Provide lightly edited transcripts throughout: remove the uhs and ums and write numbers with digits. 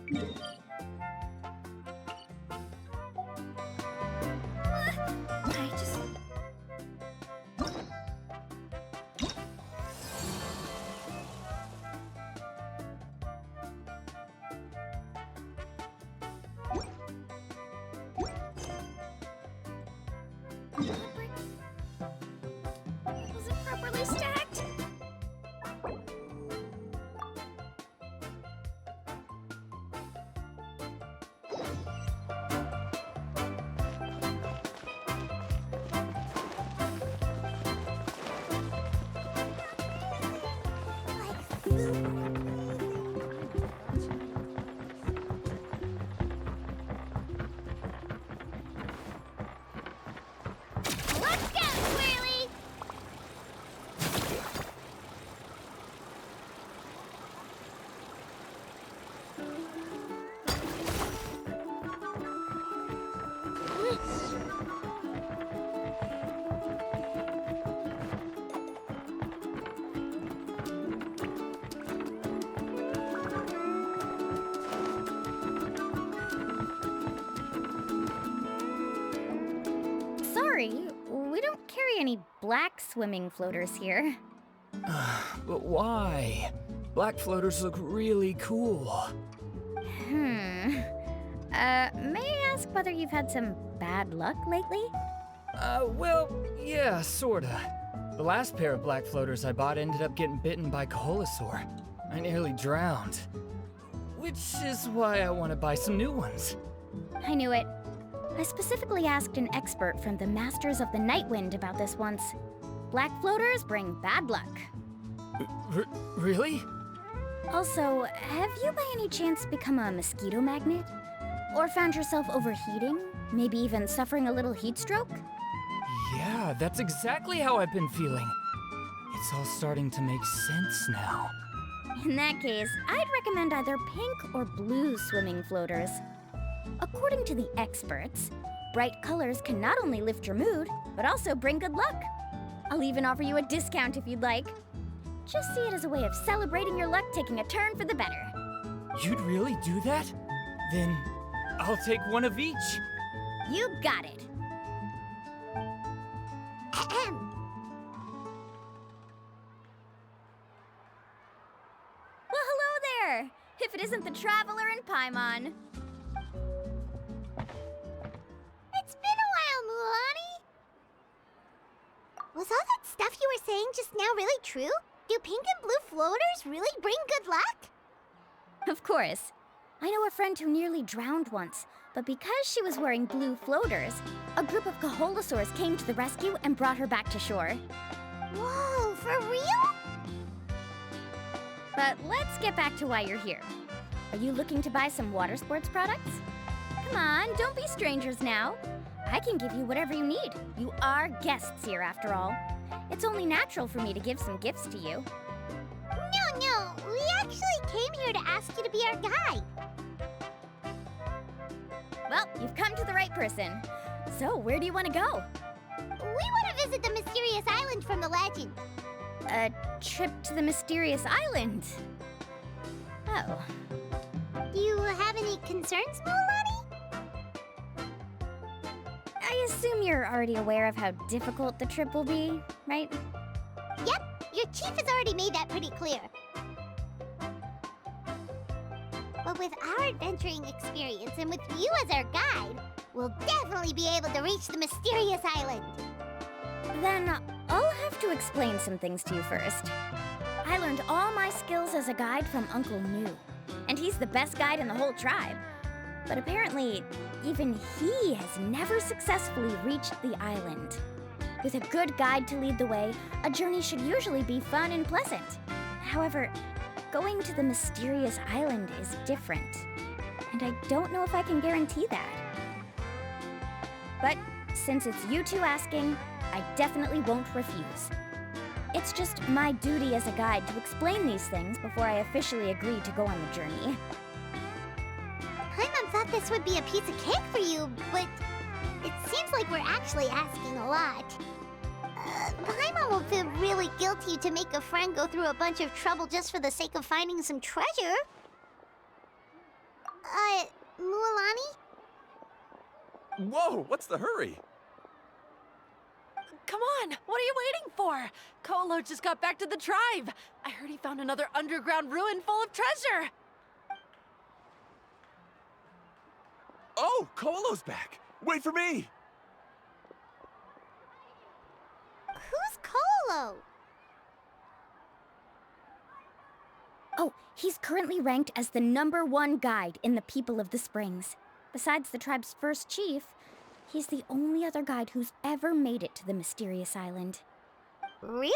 I just... Was it properly stacked? Let's go, Squirrely! Sorry, we don't carry any black swimming floaters here. But why? Black floaters look really cool. May I ask whether you've had some bad luck lately? Well, yeah, sorta. The last pair of black floaters I bought ended up getting bitten by Koholosaur. I nearly drowned. Which is why I want to buy some new ones. I knew it. I specifically asked an expert from the Masters of the Nightwind about this once. Black floaters bring bad luck. Really? Also, have you by any chance become a mosquito magnet? Or found yourself overheating? Maybe even suffering a little heat stroke? Yeah, that's exactly how I've been feeling. It's all starting to make sense now. In that case, I'd recommend either pink or blue swimming floaters. According to the experts, bright colors can not only lift your mood, but also bring good luck. I'll even offer you a discount if you'd like. Just see it as a way of celebrating your luck taking a turn for the better. You'd really do that? Then I'll take one of each. You got it. Well, hello there! If it isn't the Traveler in Paimon. It's been a while, Mualani. Was all that stuff you were saying just now really true? Do pink and blue floaters really bring good luck? Of course. I know a friend who nearly drowned once, but because she was wearing blue floaters, a group of Koholosaurs came to the rescue and brought her back to shore. Whoa, for real? But let's get back to why you're here. Are you looking to buy some water sports products? Come on, don't be strangers now. I can give you whatever you need. You are guests here, after all. It's only natural for me to give some gifts to you. No, we actually came here to ask you to be our guide. Well, you've come to the right person. So, where do you want to go? We want to visit the mysterious island from the legend. A trip to the mysterious island. Oh. Do you have any concerns, Mualani? I assume you're already aware of how difficult the trip will be, right? Yep, your chief has already made that pretty clear. But with our adventuring experience and with you as our guide, we'll definitely be able to reach the mysterious island. Then I'll have to explain some things to you first. I learned all my skills as a guide from Uncle New, and he's the best guide in the whole tribe. But apparently, even he has never successfully reached the island. With a good guide to lead the way, a journey should usually be fun and pleasant. However, going to the mysterious island is different, and I don't know if I can guarantee that. But since it's you two asking, I definitely won't refuse. It's just my duty as a guide to explain these things before I officially agree to go on the journey. Paimon thought this would be a piece of cake for you, but it seems like we're actually asking a lot. Paimon will feel really guilty to make a friend go through a bunch of trouble just for the sake of finding some treasure. Mualani? Whoa, what's the hurry? Come on, what are you waiting for? Kolo just got back to the tribe. I heard he found another underground ruin full of treasure. Oh, Kolo's back. Wait for me. Who's Kolo? Oh, he's currently ranked as the #1 guide in the People of the Springs. Besides the tribe's first chief, he's the only other guide who's ever made it to the mysterious island. Really?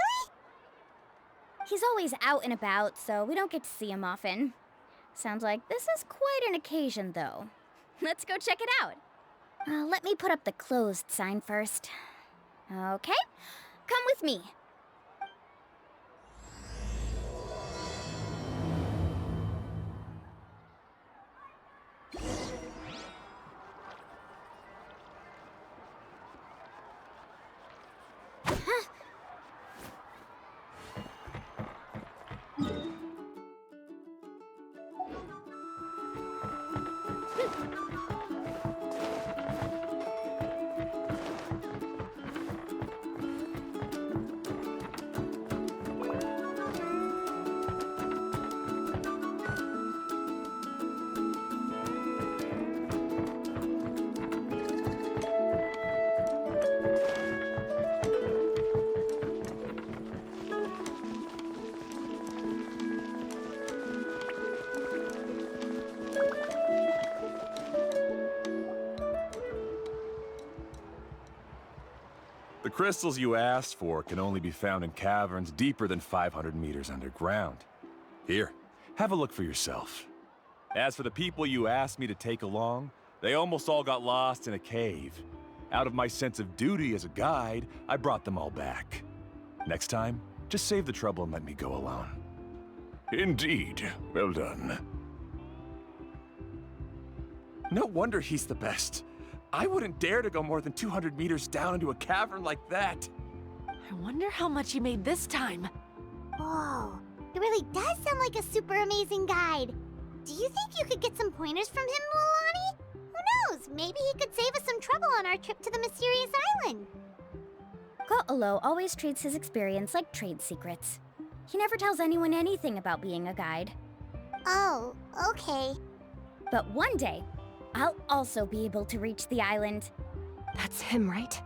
He's always out and about, so we don't get to see him often. Sounds like this is quite an occasion, though. Let's go check it out. Let me put up the closed sign first. Okay, come with me. The crystals you asked for can only be found in caverns deeper than 500 meters underground. Here, have a look for yourself. As for the people you asked me to take along, they almost all got lost in a cave. Out of my sense of duty as a guide, I brought them all back. Next time, just save the trouble and let me go alone. Indeed. Well done. No wonder he's the best. I wouldn't dare to go more than 200 meters down into a cavern like that. I wonder how much he made this time. Whoa, it really does sound like a super amazing guide. Do you think you could get some pointers from him, Mualani? Who knows? Maybe he could save us some trouble on our trip to the mysterious island. Ko'olo always treats his experience like trade secrets. He never tells anyone anything about being a guide. Oh, okay. But one day, I'll also be able to reach the island. That's him, right?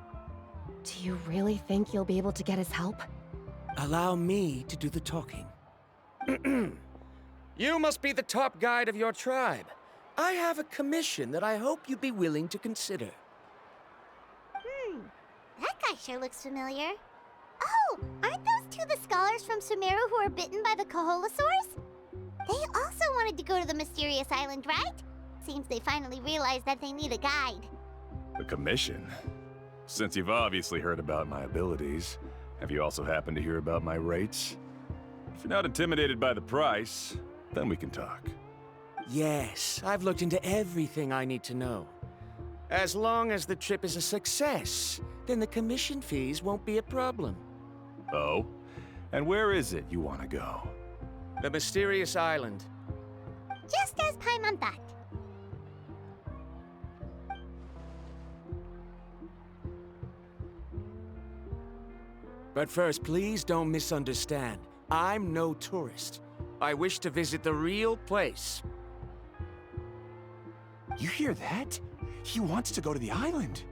Do you really think you'll be able to get his help? Allow me to do the talking. You must be the top guide of your tribe. I have a commission that I hope you'd be willing to consider. That guy sure looks familiar. Oh, aren't those two the scholars from Sumeru who are bitten by the Koholosaurs? They also wanted to go to the mysterious island, right? Seems they finally realized that they need a guide. The commission? Since you've obviously heard about my abilities, have you also happened to hear about my rates? If you're not intimidated by the price, then we can talk. Yes, I've looked into everything I need to know. As long as the trip is a success, then the commission fees won't be a problem. Oh? And where is it you want to go? The mysterious island. Just as Paimon thought. But first, please don't misunderstand. I'm no tourist. I wish to visit the real place. You hear that? He wants to go to the island.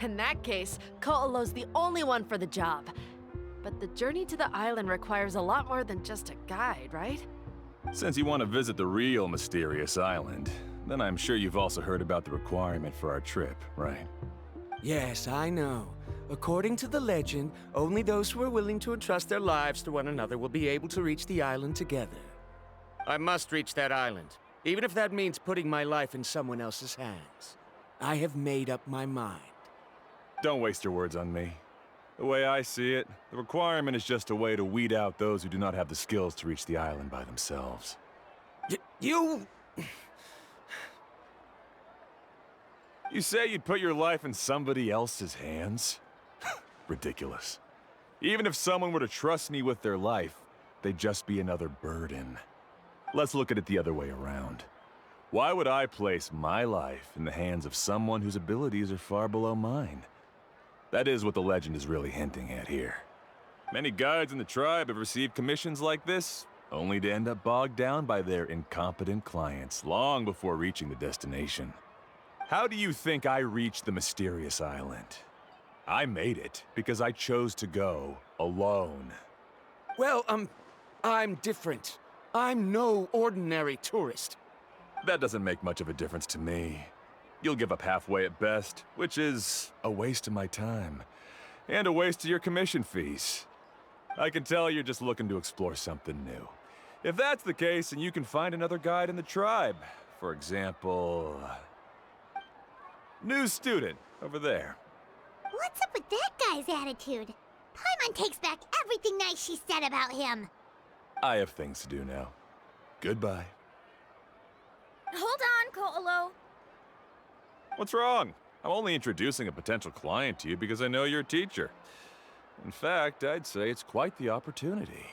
In that case, Ko'olo's the only one for the job. But the journey to the island requires a lot more than just a guide, right? Since you want to visit the real mysterious island, then I'm sure you've also heard about the requirement for our trip, right? Yes, I know. According to the legend, only those who are willing to entrust their lives to one another will be able to reach the island together. I must reach that island, even if that means putting my life in someone else's hands. I have made up my mind. Don't waste your words on me. The way I see it, the requirement is just a way to weed out those who do not have the skills to reach the island by themselves. You... You say you'd put your life in somebody else's hands? Ridiculous. Even if someone were to trust me with their life, they'd just be another burden. Let's look at it the other way around. Why would I place my life in the hands of someone whose abilities are far below mine? That is what the legend is really hinting at here. Many guides in the tribe have received commissions like this, only to end up bogged down by their incompetent clients long before reaching the destination. How do you think I reached the mysterious island? I made it because I chose to go alone. Well, I'm different. I'm no ordinary tourist. That doesn't make much of a difference to me. You'll give up halfway at best, which is a waste of my time. And a waste of your commission fees. I can tell you're just looking to explore something new. If that's the case, then you can find another guide in the tribe. For example... new student, over there. What's up with that guy's attitude? Paimon takes back everything nice she said about him. I have things to do now. Goodbye. Hold on, Ko'olo. What's wrong? I'm only introducing a potential client to you because I know you're a teacher. In fact, I'd say it's quite the opportunity.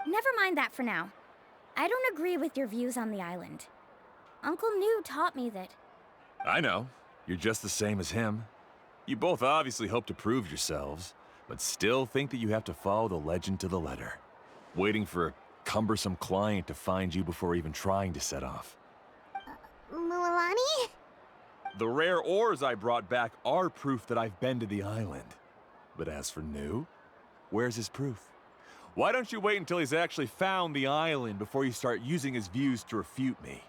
Never mind that for now. I don't agree with your views on the island. Uncle New taught me that... I know. You're just the same as him. You both obviously hope to prove yourselves, but still think that you have to follow the legend to the letter. Waiting for a cumbersome client to find you before even trying to set off. Mualani? The rare ores I brought back are proof that I've been to the island. But as for New, where's his proof? Why don't you wait until he's actually found the island before you start using his views to refute me?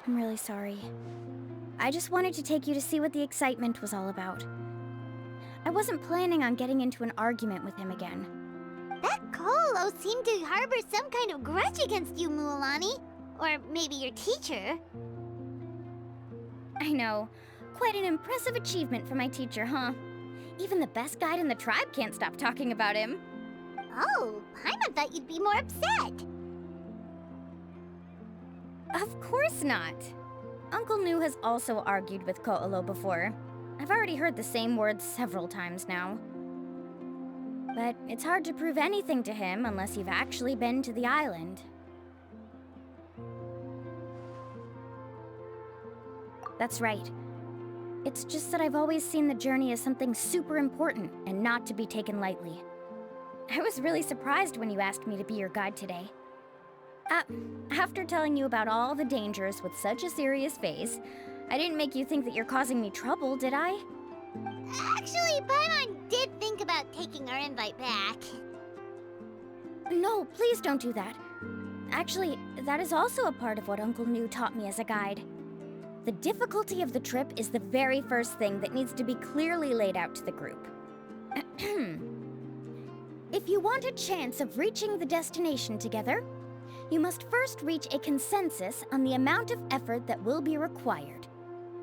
I'm really sorry. I just wanted to take you to see what the excitement was all about. I wasn't planning on getting into an argument with him again. That Ko'olo seemed to harbor some kind of grudge against you, Mualani. Or maybe your teacher. I know. Quite an impressive achievement for my teacher, huh? Even the best guide in the tribe can't stop talking about him. Oh, Paimon thought you'd be more upset. Of course not. Uncle New has also argued with Ko'olo before. I've already heard the same words several times now. But it's hard to prove anything to him unless you've actually been to the island. That's right. It's just that I've always seen the journey as something super important and not to be taken lightly. I was really surprised when you asked me to be your guide today. After telling you about all the dangers with such a serious face, I didn't make you think that you're causing me trouble, did I? Actually, Paimon did think about taking our invite back. No, please don't do that. Actually, that is also a part of what Uncle New taught me as a guide. The difficulty of the trip is the very first thing that needs to be clearly laid out to the group. If you want a chance of reaching the destination together, you must first reach a consensus on the amount of effort that will be required.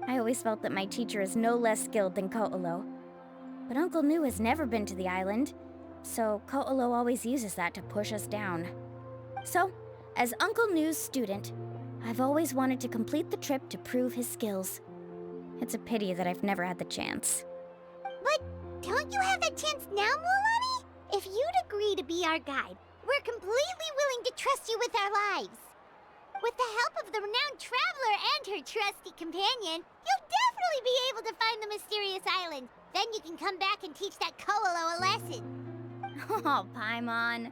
I always felt that my teacher is no less skilled than Ko'olo. But Uncle New has never been to the island, so Ko'olo always uses that to push us down. So, as Uncle New's student, I've always wanted to complete the trip to prove his skills. It's a pity that I've never had the chance. But don't you have that chance now, Mualani? If you'd agree to be our guide, we're completely willing to trust you with our lives. With the help of the renowned traveler and her trusty companion, you'll definitely be able to find the mysterious island. Then you can come back and teach that Ko'olo a lesson. Oh, Paimon.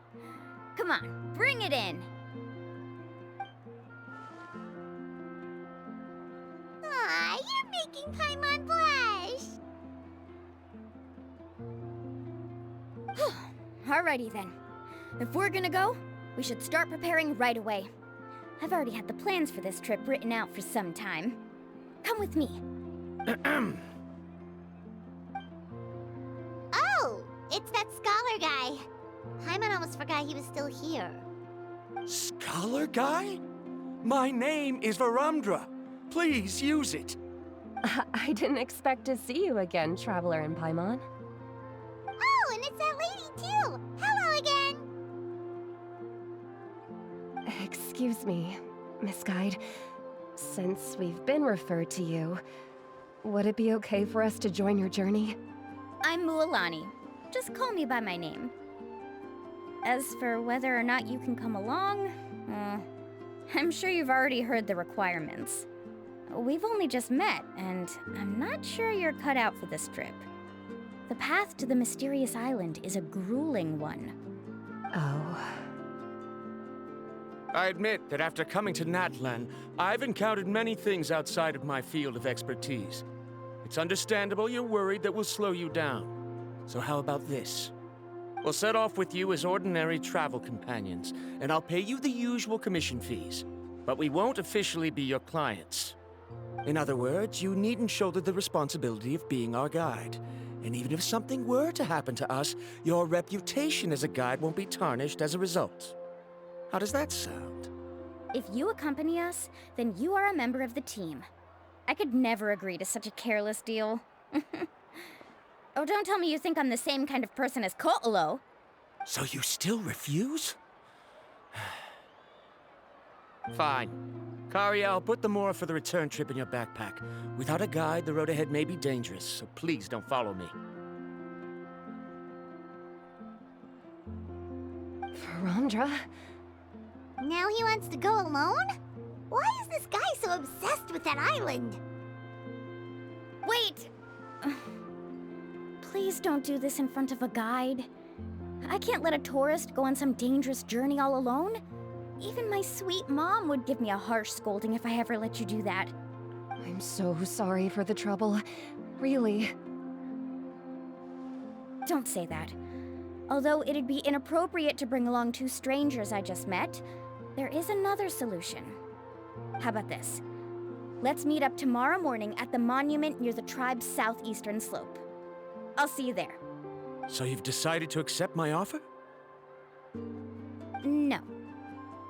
Come on, bring it in. Aw, you're making Paimon blush. Alrighty then. If we're gonna go, we should start preparing right away. I've already had the plans for this trip written out for some time. Come with me. Oh, it's that scholar guy. Paimon almost forgot he was still here. Scholar guy? My name is Varumdra. Please use it. I didn't expect to see you again, Traveler and Paimon. Oh, and it's that lady too. Hello again. Excuse me, Miss Guide. Since we've been referred to you, Would it be okay for us to join your journey? I'm Mualani. Just call me by my name. As for whether or not you can come along, I'm sure you've already heard the requirements. We've only just met, and I'm not sure you're cut out for this trip. The path to the mysterious island is a grueling one. Oh. I admit that after coming to Natlan, I've encountered many things outside of my field of expertise. It's understandable you're worried that we'll slow you down. So how about this? We'll set off with you as ordinary travel companions, and I'll pay you the usual commission fees. But we won't officially be your clients. In other words, you needn't shoulder the responsibility of being our guide. And even if something were to happen to us, your reputation as a guide won't be tarnished as a result. How does that sound? If you accompany us, then you are a member of the team. I could never agree to such a careless deal. Oh, don't tell me you think I'm the same kind of person as Ko'olo. So you still refuse? Fine. Kariel, put the Mora for the return trip in your backpack. Without a guide, the road ahead may be dangerous, so please don't follow me. Verandra? Now he wants to go alone? Why is this guy so obsessed with that island? Wait! Please don't do this in front of a guide. I can't let a tourist go on some dangerous journey all alone. Even my sweet mom would give me a harsh scolding if I ever let you do that. I'm so sorry for the trouble. Really. Don't say that. Although it'd be inappropriate to bring along two strangers I just met, there is another solution. How about this? Let's meet up tomorrow morning at the monument near the tribe's southeastern slope. I'll see you there. So you've decided to accept my offer? No.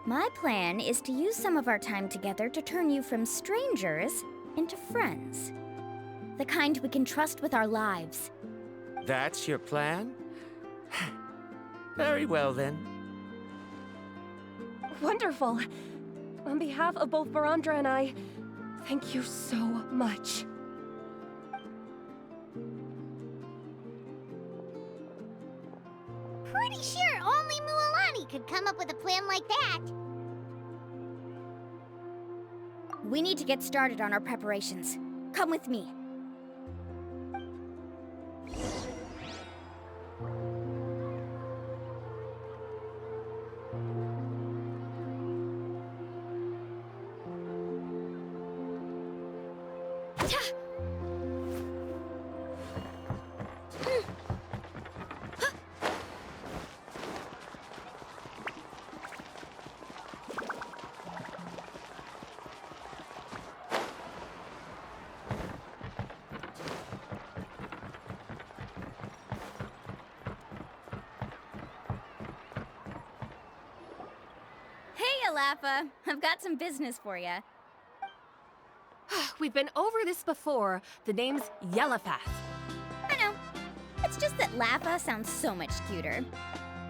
My plan is to use some of our time together to turn you from strangers into friends. The kind we can trust with our lives. That's your plan? Very well, then. Wonderful. On behalf of both Verandra and I, thank you so much. Pretty sure only Mualani could come up with a plan like that. We need to get started on our preparations. Come with me. Laffa, I've got some business for you. We've been over this before. The name's Yellowfath. I know. It's just that Laffa sounds so much cuter.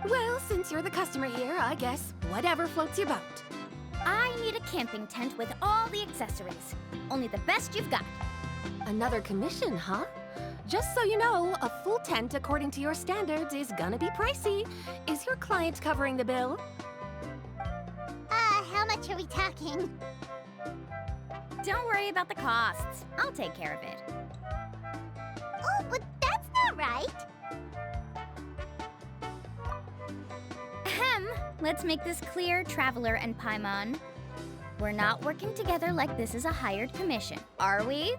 Well, since you're the customer here, I guess whatever floats your boat. I need a camping tent with all the accessories. Only the best you've got. Another commission, huh? Just so you know, a full tent according to your standards is gonna be pricey. Is your client covering the bill? How much are we talking? Don't worry about the costs. I'll take care of it. Oh, but that's not right. Ahem. Let's make this clear, Traveler and Paimon. We're not working together like this is a hired commission, are we?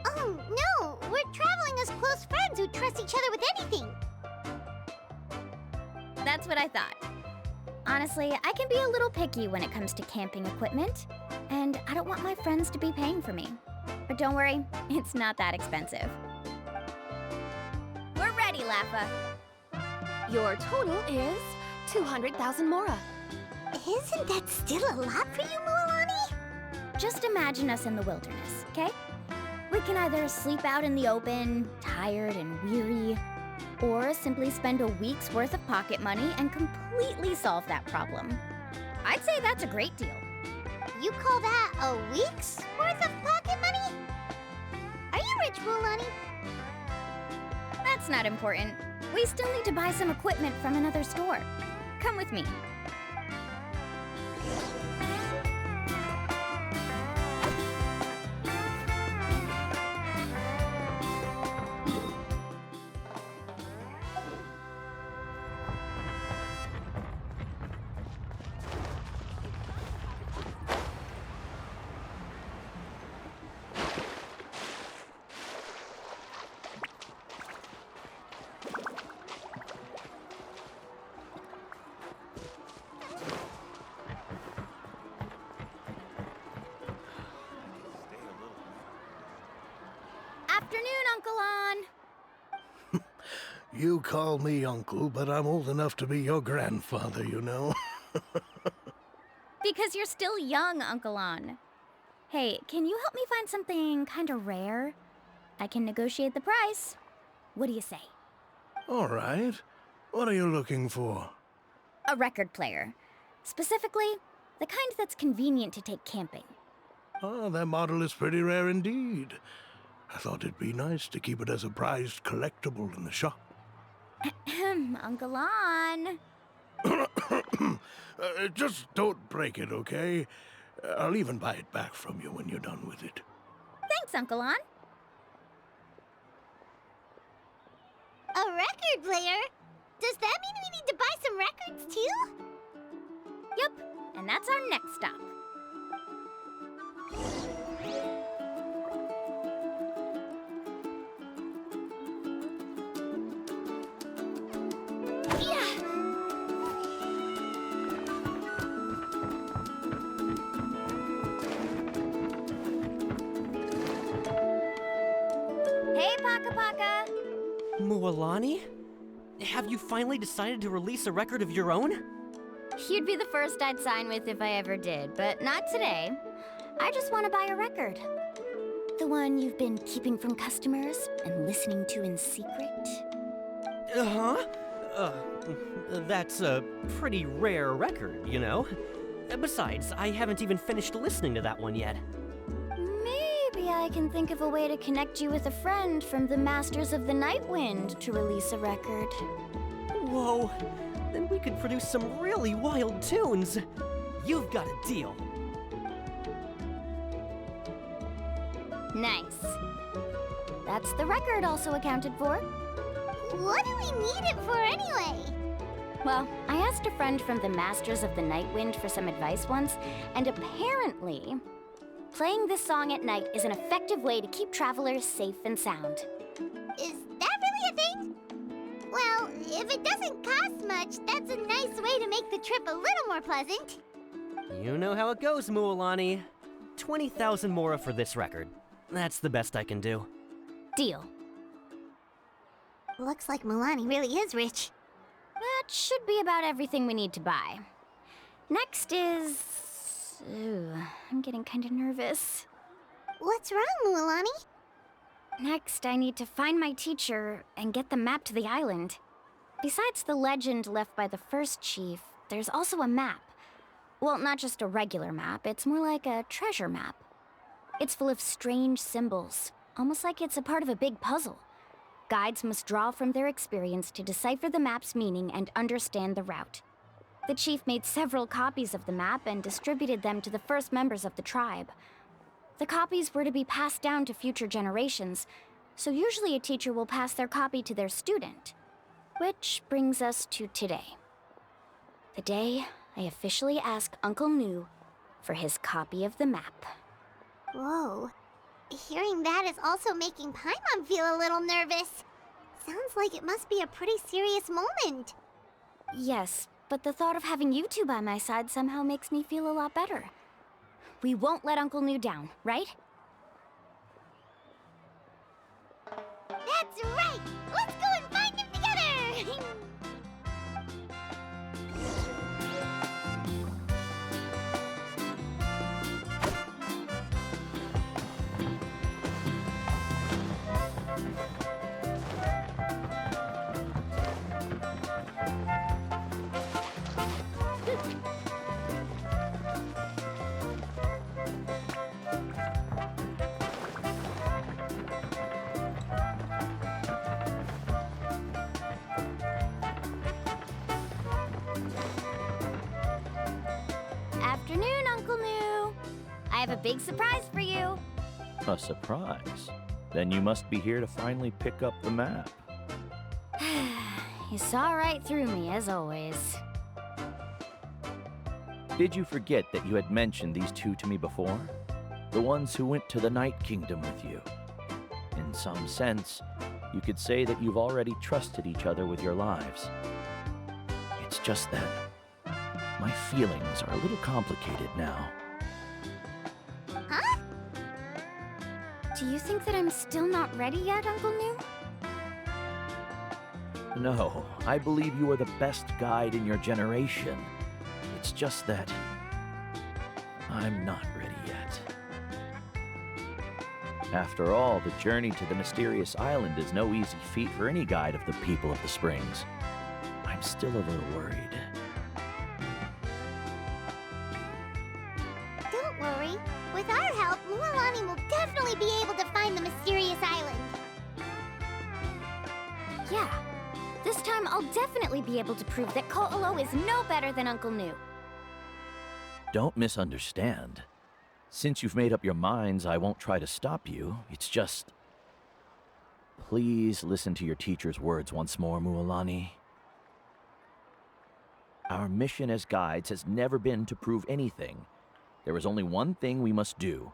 Oh, no! We're traveling as close friends who trust each other with anything. That's what I thought. Honestly, I can be a little picky when it comes to camping equipment, and I don't want my friends to be paying for me. But don't worry, it's not that expensive. We're ready, Laffa. Your total is 200,000 Mora. Isn't that still a lot for you, Mualani? Just imagine us in the wilderness, okay? We can either sleep out in the open, tired and weary, or simply spend a week's worth of pocket money and completely solve that problem. I'd say that's a great deal. You call that a week's worth of pocket money? Are you rich, Mualani? That's not important. We still need to buy some equipment from another store. Come with me. Afternoon, Uncle On. You call me uncle, but I'm old enough to be your grandfather, you know. Because you're still young, Uncle On. Hey, can you help me find something kinda rare? I can negotiate the price. What do you say? All right. What are you looking for? A record player. Specifically, the kind that's convenient to take camping. Oh, that model is pretty rare indeed. I thought it'd be nice to keep it as a prized collectible in the shop. Uncle On. Just don't break it, okay? I'll even buy it back from you when you're done with it. Thanks, Uncle On. A record player? Does that mean we need to buy some records too? Yep, and that's our next stop. Hey, Paka Paka! Mualani? Have you finally decided to release a record of your own? You'd be the first I'd sign with if I ever did, but not today. I just want to buy a record. The one you've been keeping from customers and listening to in secret. Uh-huh. That's a pretty rare record, you know? Besides, I haven't even finished listening to that one yet. Maybe I can think of a way to connect you with a friend from the Masters of the Night Wind to release a record. Whoa, then we could produce some really wild tunes. You've got a deal. Nice. That's the record also accounted for. What do we need it for anyway? Well, I asked a friend from the Masters of the Night Wind for some advice once, and apparently, playing this song at night is an effective way to keep travelers safe and sound. Is that really a thing? Well, if it doesn't cost much, that's a nice way to make the trip a little more pleasant. You know how it goes, Mualani. 20,000 mora for this record. That's the best I can do. Deal. Looks like Mualani really is rich. That should be about everything we need to buy. Next is... Ooh, I'm getting kind of nervous. What's wrong, Mualani? Next, I need to find my teacher and get the map to the island. Besides the legend left by the first chief, there's also a map. Well, not just a regular map, it's more like a treasure map. It's full of strange symbols, almost like it's a part of a big puzzle. Guides must draw from their experience to decipher the map's meaning and understand the route. The chief made several copies of the map and distributed them to the first members of the tribe. The copies were to be passed down to future generations, so usually a teacher will pass their copy to their student. Which brings us to today. The day I officially ask Uncle Nu for his copy of the map. Whoa. Hearing that is also making Paimon feel a little nervous. Sounds like it must be a pretty serious moment. Yes, but the thought of having you two by my side somehow makes me feel a lot better. We won't let Uncle Nu down, right? That's right! Let's go and find him together! big surprise for you. A surprise? Then you must be here to finally pick up the map. You saw right through me, as always. Did you forget that you had mentioned these two to me before? The ones who went to the Night Kingdom with you. In some sense, you could say that you've already trusted each other with your lives. It's just that my feelings are a little complicated now. Huh? Do you think that I'm still not ready yet, Uncle New? No, I believe you are the best guide in your generation. It's just that I'm not ready yet. After all, the journey to the mysterious island is no easy feat for any guide of the people of the Springs. I'm still a little worried. Don't worry. With our help, Mualani will definitely be able to find the mysterious island. Yeah. This time I'll definitely be able to prove that Ko'olo is no better than Uncle New. Don't misunderstand. Since you've made up your minds, I won't try to stop you. It's just... Please listen to your teacher's words once more, Mualani. Our mission as guides has never been to prove anything. There is only one thing we must do.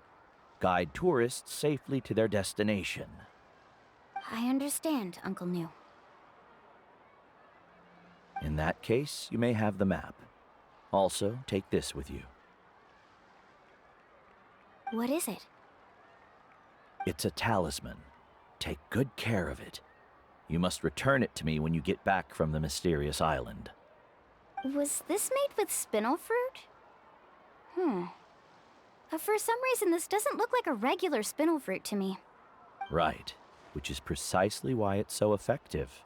Guide tourists safely to their destination. I understand, Uncle New. In that case, you may have the map. Also, take this with you. What is it? It's a talisman. Take good care of it. You must return it to me when you get back from the mysterious island. Was this made with spinel fruit? For some reason, this doesn't look like a regular spinel fruit to me. Right, which is precisely why it's so effective.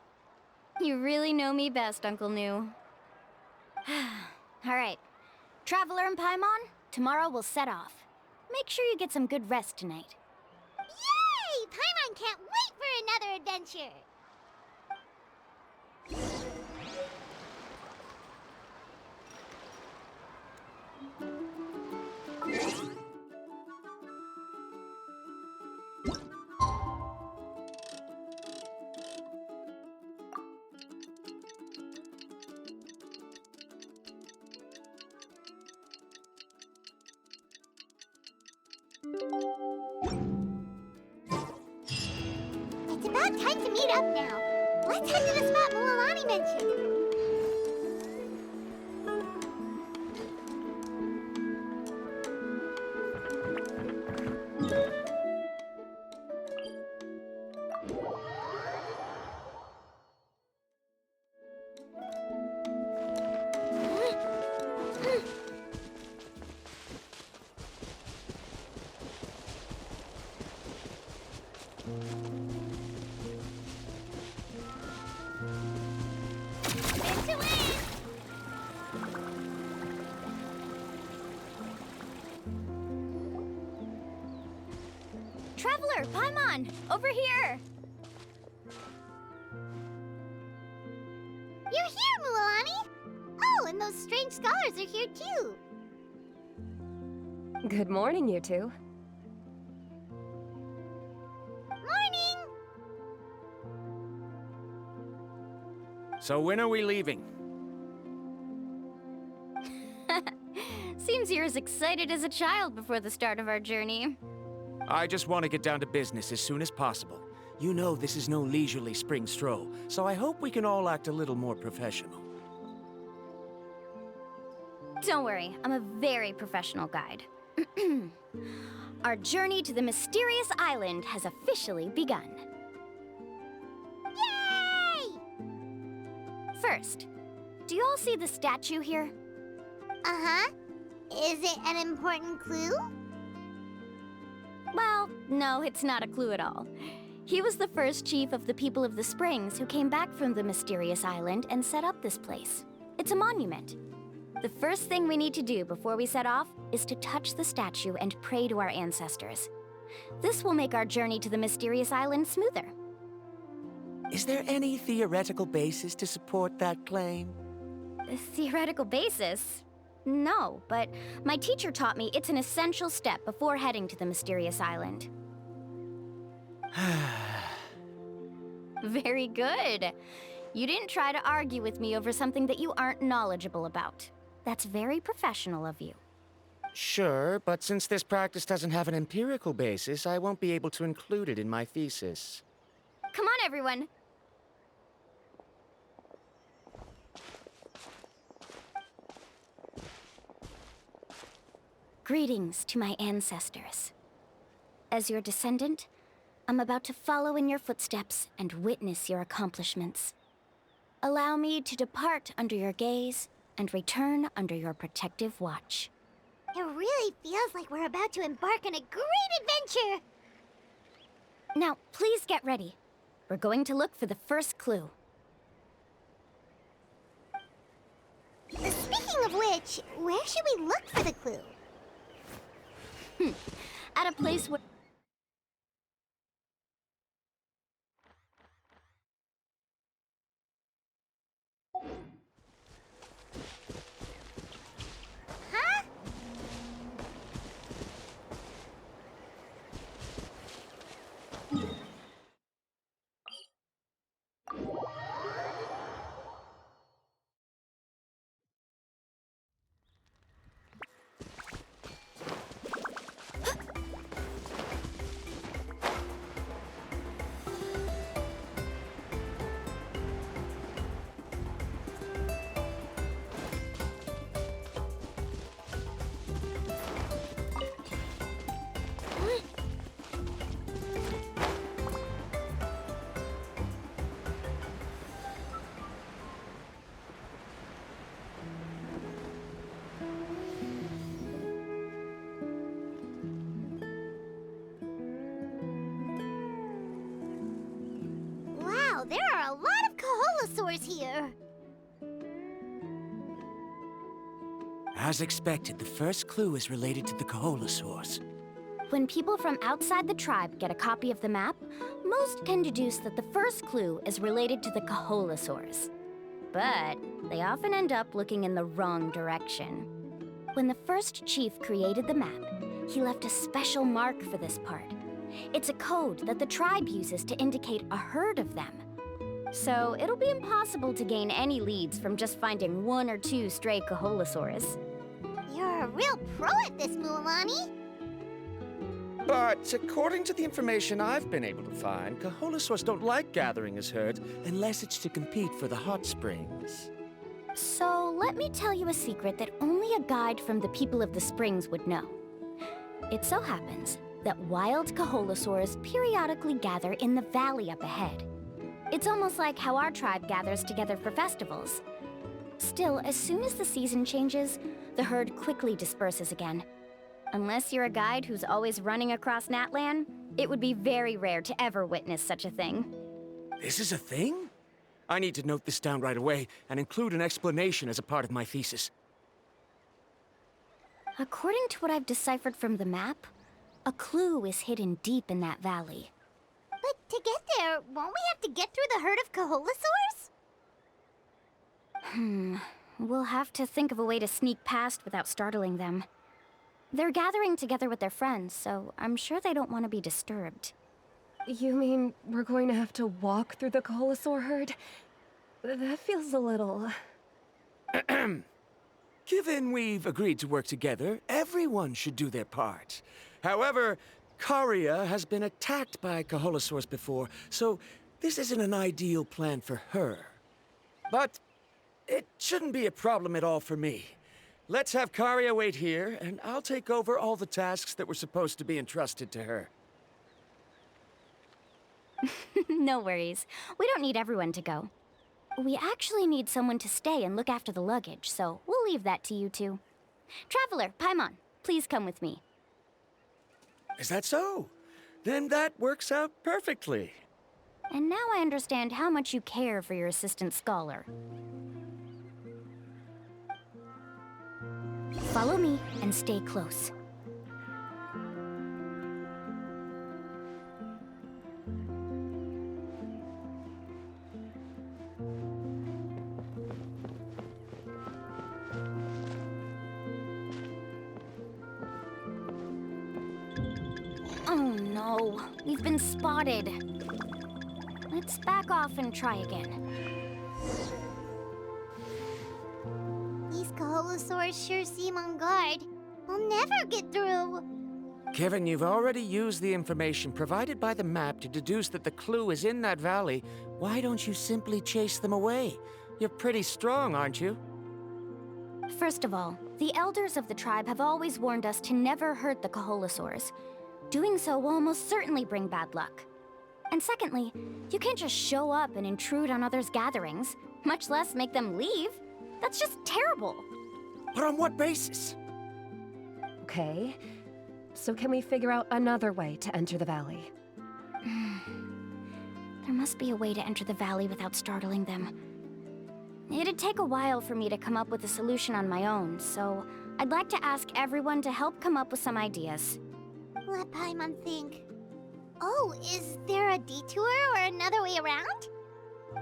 You really know me best, Uncle New. All right. Traveler and Paimon, tomorrow we'll set off. Make sure you get some good rest tonight. Yay! Paimon can't wait for another adventure! It's about time to meet up now. Let's head to the spot Mualani mentioned. Traveler, Paimon, over here! You're here, Mualani! Oh, and those strange scholars are here too. Good morning, you two. Morning! So when are we leaving? Seems you're as excited as a child before the start of our journey. I just want to get down to business as soon as possible. You know this is no leisurely spring stroll, so I hope we can all act a little more professional. Don't worry, I'm a very professional guide. Our journey to the mysterious island has officially begun. Yay! First, do you all see the statue here? Uh-huh. Is it an important clue? Well, no, it's not a clue at all. He was the first chief of the people of the Springs who came back from the mysterious island and set up this place. It's a monument. The first thing we need to do before we set off is to touch the statue and pray to our ancestors. This will make our journey to the mysterious island smoother. Is there any theoretical basis to support that claim? A theoretical basis? No, but my teacher taught me it's an essential step before heading to the mysterious island. Very good. You didn't try to argue with me over something that you aren't knowledgeable about. That's very professional of you. Sure, but since this practice doesn't have an empirical basis, I won't be able to include it in my thesis. Come on, everyone. Greetings to my ancestors. As your descendant, I'm about to follow in your footsteps and witness your accomplishments. Allow me to depart under your gaze and return under your protective watch. It really feels like we're about to embark on a great adventure! Now, please get ready. We're going to look for the first clue. Speaking of which, where should we look for the clue? At a place where... Huh? Wow, there are a lot of Kaholosaurs here! As expected, the first clue is related to the Kaholosaurs. When people from outside the tribe get a copy of the map, most can deduce that the first clue is related to the Kaholosaurs. But they often end up looking in the wrong direction. When the first chief created the map, he left a special mark for this part. It's a code that the tribe uses to indicate a herd of them. So it'll be impossible to gain any leads from just finding one or two stray Kaholosaurs. You're a real pro at this, Mualani! But according to the information I've been able to find, Kaholosaurs don't like gathering as herds unless it's to compete for the hot springs. So let me tell you a secret that only a guide from the people of the springs would know. It so happens that wild Kaholosaurs periodically gather in the valley up ahead. It's almost like how our tribe gathers together for festivals. Still, as soon as the season changes, the herd quickly disperses again. Unless you're a guide who's always running across Natlan, it would be very rare to ever witness such a thing. This is a thing? I need to note this down right away and include an explanation as a part of my thesis. According to what I've deciphered from the map, a clue is hidden deep in that valley. But to get there, won't we have to get through the herd of Kaholosaurs? We'll have to think of a way to sneak past without startling them. They're gathering together with their friends, so I'm sure they don't want to be disturbed. You mean we're going to have to walk through the Kaholosaur herd? That feels a little... Given we've agreed to work together, everyone should do their part. However, Karia has been attacked by Kaholosaurs before, so this isn't an ideal plan for her. But it shouldn't be a problem at all for me. Let's have Karia wait here, and I'll take over all the tasks that were supposed to be entrusted to her. No worries. We don't need everyone to go. We actually need someone to stay and look after the luggage, so we'll leave that to you two. Traveler, Paimon, please come with me. Is that so? Then that works out perfectly. And now I understand how much you care for your assistant scholar. Follow me and stay close. Oh no, we've been spotted. Let's back off and try again. These Kaholosaurs sure seem on guard. We'll never get through. Given you've already used the information provided by the map to deduce that the clue is in that valley, why don't you simply chase them away? You're pretty strong, aren't you? First of all, the elders of the tribe have always warned us to never hurt the Kaholosaurs. Doing so will almost certainly bring bad luck. And secondly, you can't just show up and intrude on others' gatherings, much less make them leave. That's just terrible. But on what basis? Okay. So can we figure out another way to enter the valley? There must be a way to enter the valley without startling them. It'd take a while for me to come up with a solution on my own, so I'd like to ask everyone to help come up with some ideas. Let Paimon think. Oh, is there a detour or another way around?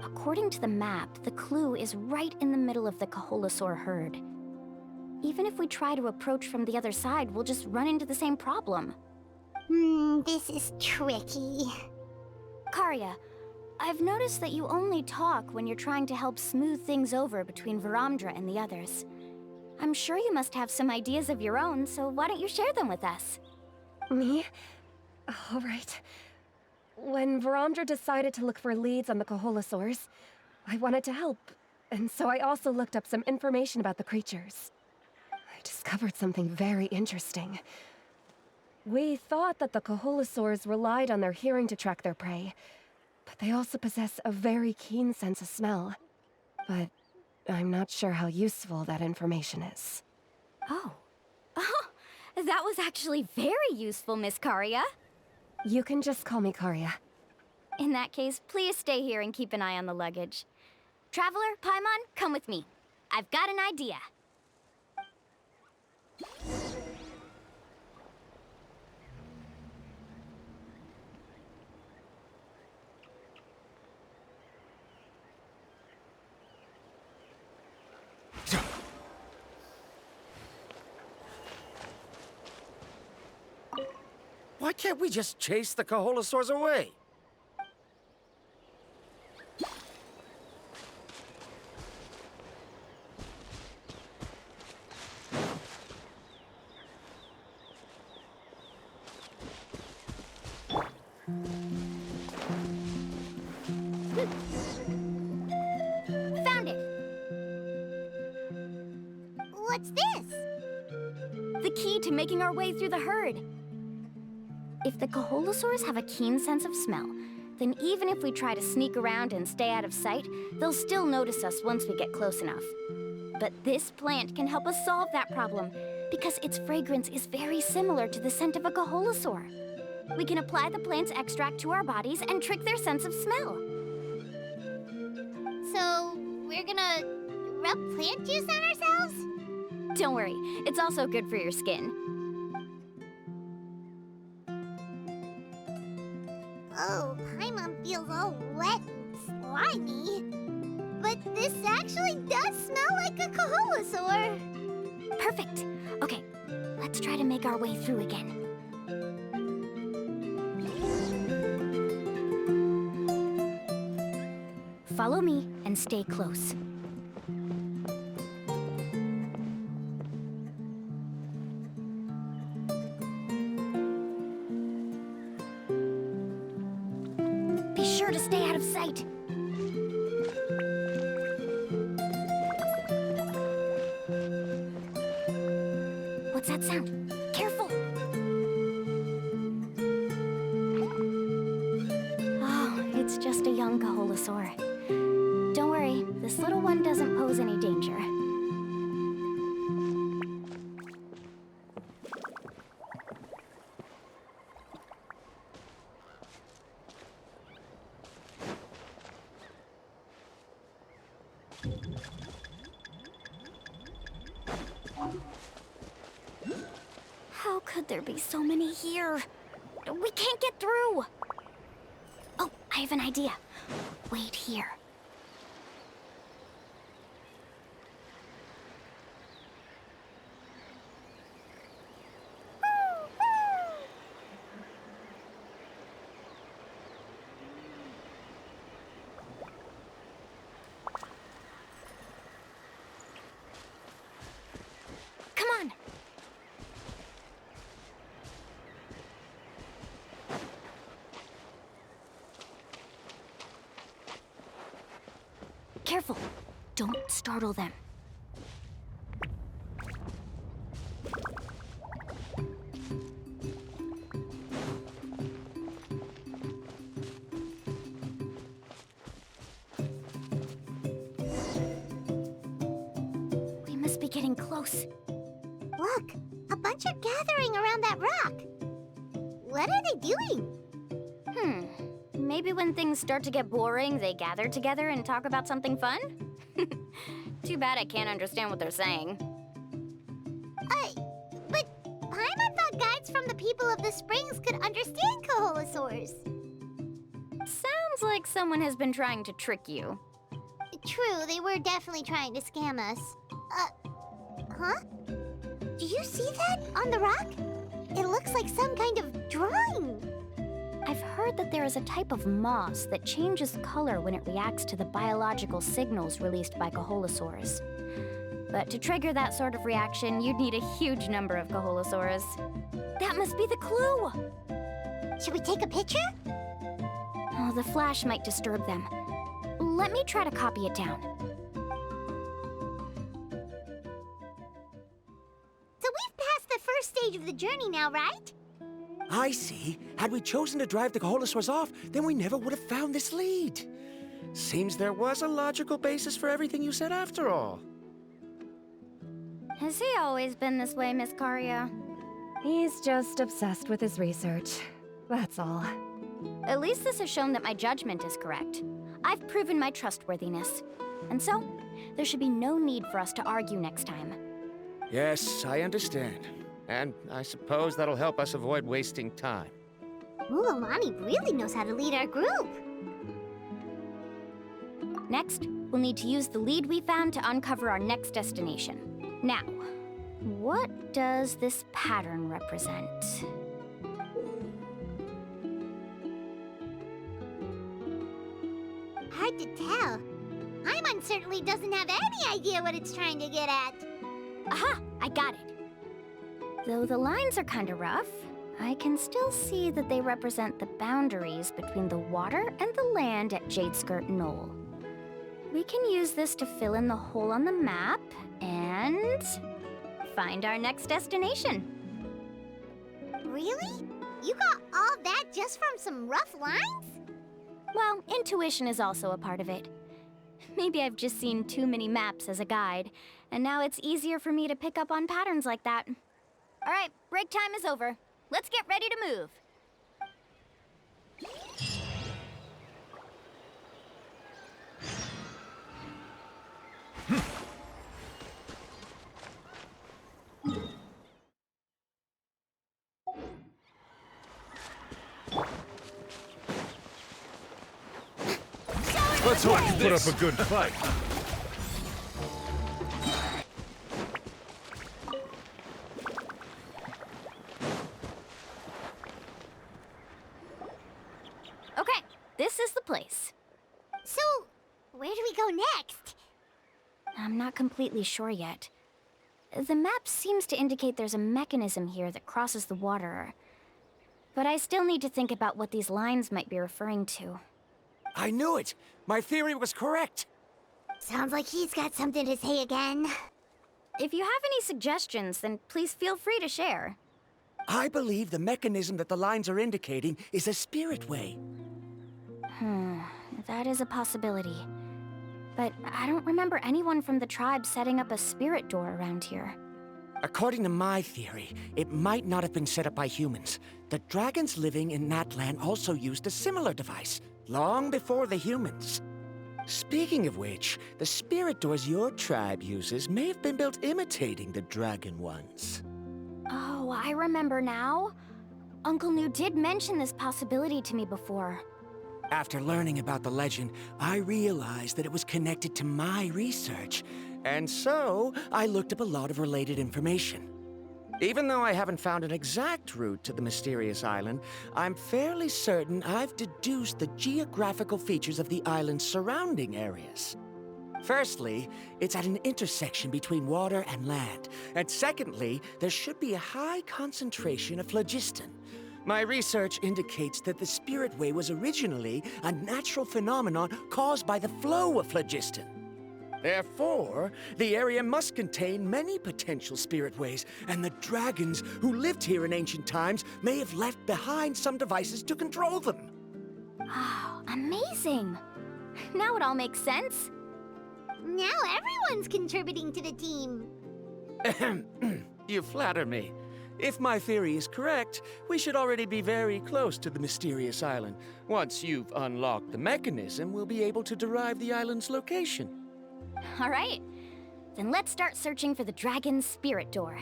According to the map, the clue is right in the middle of the Kaholosaur herd. Even if we try to approach from the other side, we'll just run into the same problem. This is tricky. Karya, I've noticed that you only talk when you're trying to help smooth things over between Varamdra and the others. I'm sure you must have some ideas of your own, so why don't you share them with us? Me? All right. When Varamdra decided to look for leads on the Kaholosaurs, I wanted to help, and so I also looked up some information about the creatures. I discovered something very interesting. We thought that the Kaholosaurs relied on their hearing to track their prey, but they also possess a very keen sense of smell. But I'm not sure how useful that information is. Oh. Oh, that was actually very useful, Miss Karya. You can just call me Karya. In that case, please stay here and keep an eye on the luggage. Traveler, Paimon, come with me. I've got an idea. Why can't we just chase the Kaholosaurs away? Found it! What's this? The key to making our way through the herd. If the Kaholosaurs have a keen sense of smell, then even if we try to sneak around and stay out of sight, they'll still notice us once we get close enough. But this plant can help us solve that problem, because its fragrance is very similar to the scent of a Kaholosaur. We can apply the plant's extract to our bodies and trick their sense of smell. So, we're gonna rub plant juice on ourselves? Don't worry, it's also good for your skin. Oh, Paimon feels all wet and slimy. But this actually does smell like a Kaholosaur. Perfect. Okay, let's try to make our way through again. Follow me and stay close. Be sure to stay out of sight. What's that sound? Careful! Oh, it's just a young Kaholosaur. Don't worry, this little one doesn't pose any danger. How could there be so many here? We can't get through! Oh, I have an idea. Wait here. Careful. Don't startle them. We must be getting close. Look, a bunch are gathering around that rock. What are they doing? Maybe when things start to get boring, they gather together and talk about something fun? Too bad I can't understand what they're saying. But Paimon thought guides from the people of the springs could understand Kaholosaurs. Sounds like someone has been trying to trick you. True, they were definitely trying to scam us. Huh? Do you see that on the rock? It looks like some kind of drawing. I've heard that there is a type of moss that changes color when it reacts to the biological signals released by Kaholosaurs. But to trigger that sort of reaction, you'd need a huge number of Kaholosaurs. That must be the clue! Should we take a picture? Oh, the flash might disturb them. Let me try to copy it down. So we've passed the first stage of the journey now, right? I see. Had we chosen to drive the Kaholosaurs off, then we never would have found this lead. Seems there was a logical basis for everything you said after all. Has he always been this way, Miss Karia? He's just obsessed with his research. That's all. At least this has shown that my judgment is correct. I've proven my trustworthiness. And so, there should be no need for us to argue next time. Yes, I understand. And I suppose that'll help us avoid wasting time. Mualani really knows how to lead our group. Next, we'll need to use the lead we found to uncover our next destination. Now, what does this pattern represent? Hard to tell. Paimon certainly doesn't have any idea what it's trying to get at. Aha! I got it. Though the lines are kinda rough, I can still see that they represent the boundaries between the water and the land at Jadeskirt Knoll. We can use this to fill in the hole on the map and find our next destination. Really? You got all that just from some rough lines? Well, intuition is also a part of it. Maybe I've just seen too many maps as a guide, and now it's easier for me to pick up on patterns like that. All right, break time is over. Let's get ready to move. Let's hope you put up a good fight. Okay, this is the place. So, where do we go next? I'm not completely sure yet. The map seems to indicate there's a mechanism here that crosses the water. But I still need to think about what these lines might be referring to. I knew it! My theory was correct! Sounds like he's got something to say again. If you have any suggestions, then please feel free to share. I believe the mechanism that the lines are indicating is a spirit way. That is a possibility. But I don't remember anyone from the tribe setting up a spirit door around here. According to my theory, it might not have been set up by humans. The dragons living in that land also used a similar device, long before the humans. Speaking of which, the spirit doors your tribe uses may have been built imitating the dragon ones. Oh, I remember now. Uncle Nu did mention this possibility to me before. After learning about the legend, I realized that it was connected to my research, and so I looked up a lot of related information. Even though I haven't found an exact route to the mysterious island, I'm fairly certain I've deduced the geographical features of the island's surrounding areas. Firstly, it's at an intersection between water and land, and secondly, there should be a high concentration of phlogiston. My research indicates that the Spirit Way was originally a natural phenomenon caused by the flow of phlogiston. Therefore, the area must contain many potential spirit ways, and the dragons who lived here in ancient times may have left behind some devices to control them. Oh, amazing! Now it all makes sense. Now everyone's contributing to the team. You flatter me. If my theory is correct, we should already be very close to the mysterious island. Once you've unlocked the mechanism, we'll be able to derive the island's location. All right. Then let's start searching for the dragon's spirit door.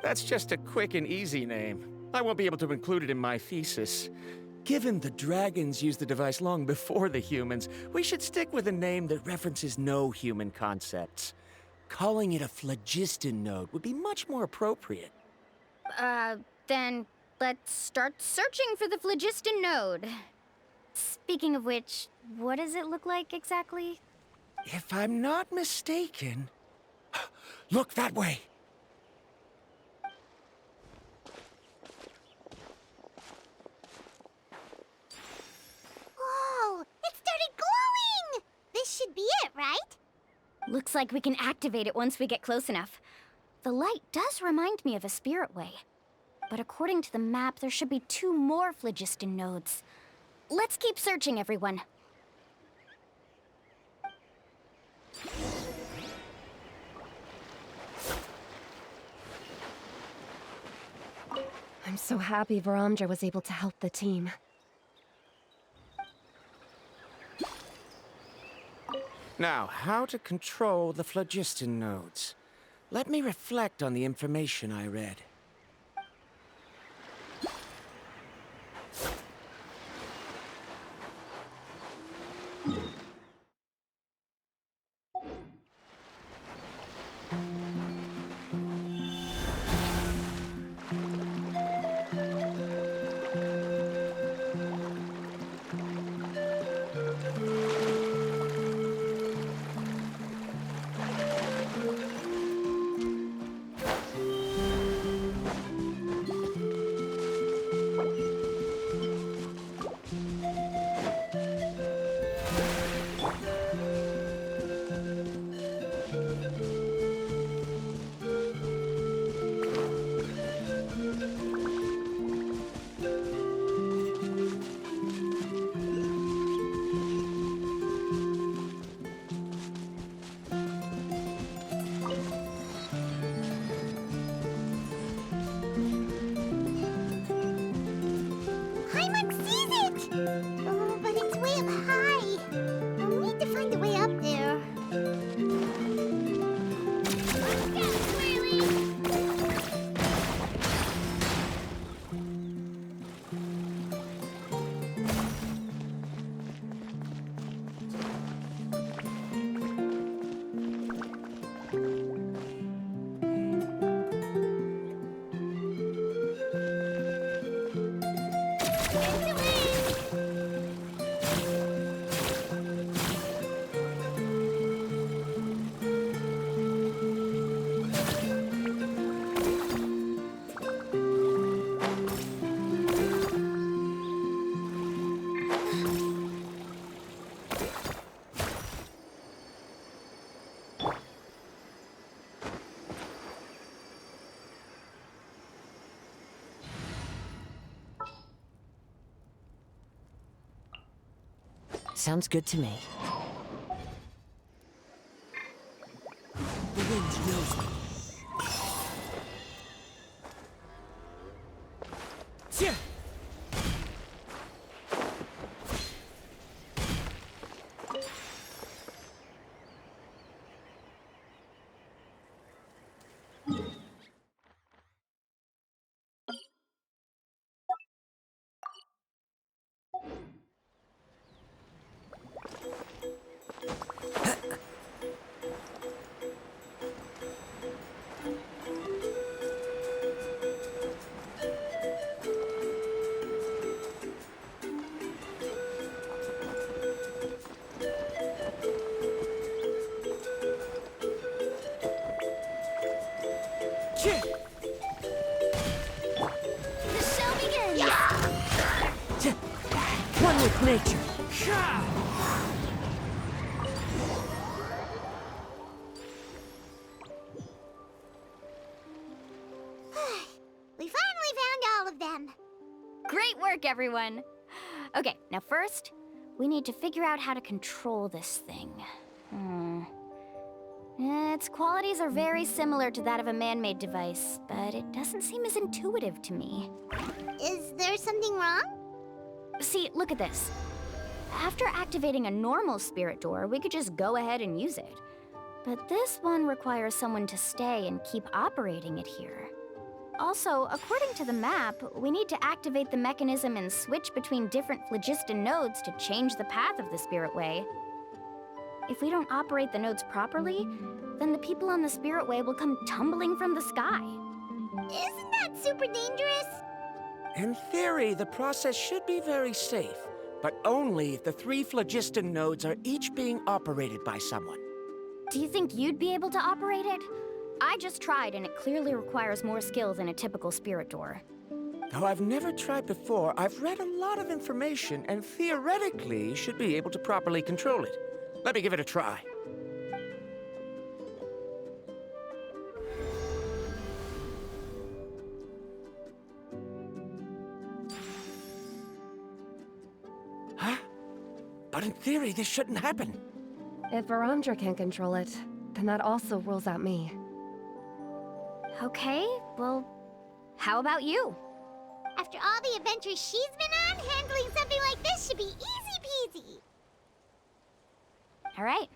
That's just a quick and easy name. I won't be able to include it in my thesis. Given the dragons used the device long before the humans, we should stick with a name that references no human concepts. Calling it a phlogiston node would be much more appropriate. Then let's start searching for the phlogiston node. Speaking of which, what does it look like exactly? If I'm not mistaken... Look that way! Whoa! It started glowing! This should be it, right? Looks like we can activate it once we get close enough. The light does remind me of a spirit way. But according to the map, there should be 2 more phlogiston nodes. Let's keep searching, everyone. I'm so happy Varamdra was able to help the team. Now, how to control the phlogiston nodes. Let me reflect on the information I read. Sounds good to me. The wind knows me. Yeah. One with nature. everyone. Okay, now first, we need to figure out how to control this thing. Its qualities are very similar to that of a man-made device, but it doesn't seem as intuitive to me. Is there something wrong? See, look at this. After activating a normal spirit door, we could just go ahead and use it. But this one requires someone to stay and keep operating it here. Also, according to the map, we need to activate the mechanism and switch between different phlogiston nodes to change the path of the spirit way. If we don't operate the nodes properly, then the people on the spirit way will come tumbling from the sky. Isn't that super dangerous? In theory, the process should be very safe, but only if the 3 phlogiston nodes are each being operated by someone. Do you think you'd be able to operate it? I just tried, and it clearly requires more skill than a typical spirit door. Though I've never tried before, I've read a lot of information and theoretically should be able to properly control it. Let me give it a try. Huh? But in theory, this shouldn't happen. If Varamdra can't control it, then that also rules out me. Okay, well, how about you? After all the adventures she's been on, handling something like this should be easy peasy. All right,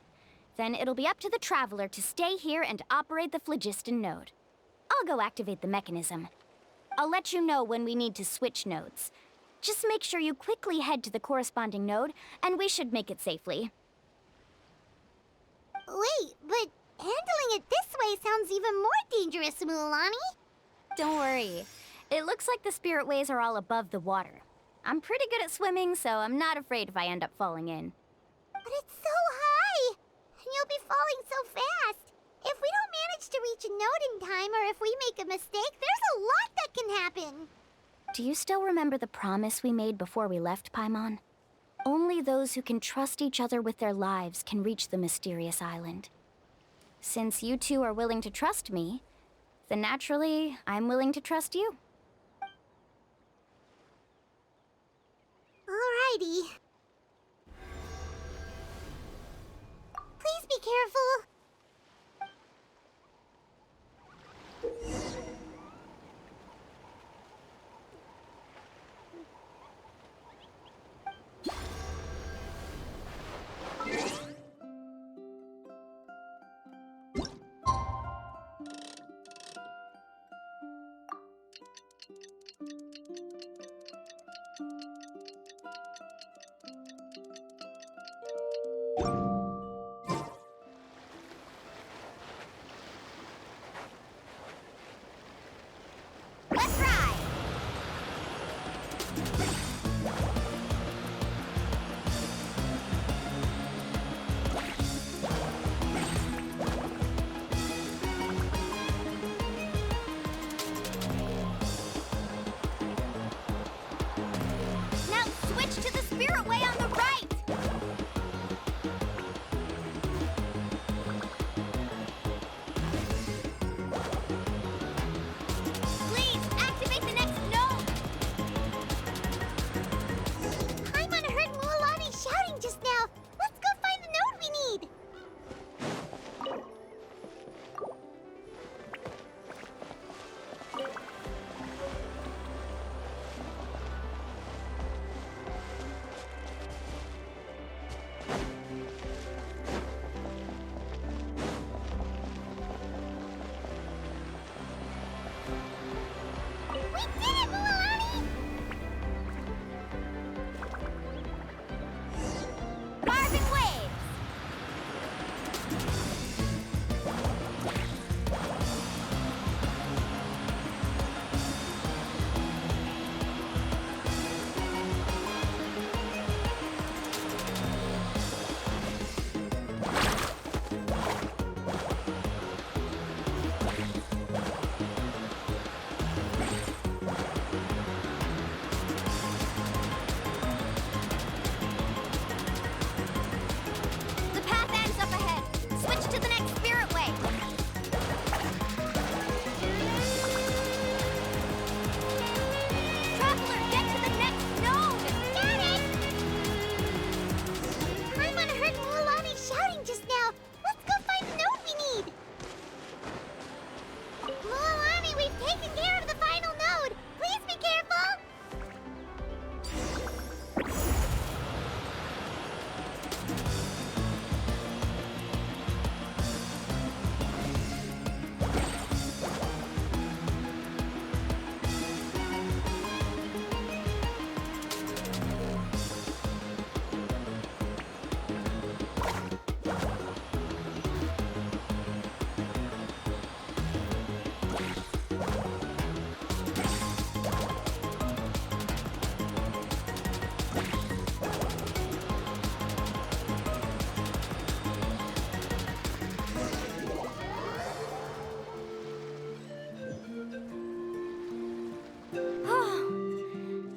then it'll be up to the Traveler to stay here and operate the phlogiston node. I'll go activate the mechanism. I'll let you know when we need to switch nodes. Just make sure you quickly head to the corresponding node, and we should make it safely. Wait, but handling it this way sounds even more dangerous, Mualani. Don't worry. It looks like the spirit ways are all above the water. I'm pretty good at swimming, so I'm not afraid if I end up falling in. But it's so high! And you'll be falling so fast! If we don't manage to reach a node in time, or if we make a mistake, there's a lot that can happen! Do you still remember the promise we made before we left Paimon? Only those who can trust each other with their lives can reach the mysterious island. Since you two are willing to trust me, then naturally, I'm willing to trust you. Alrighty. Please be careful.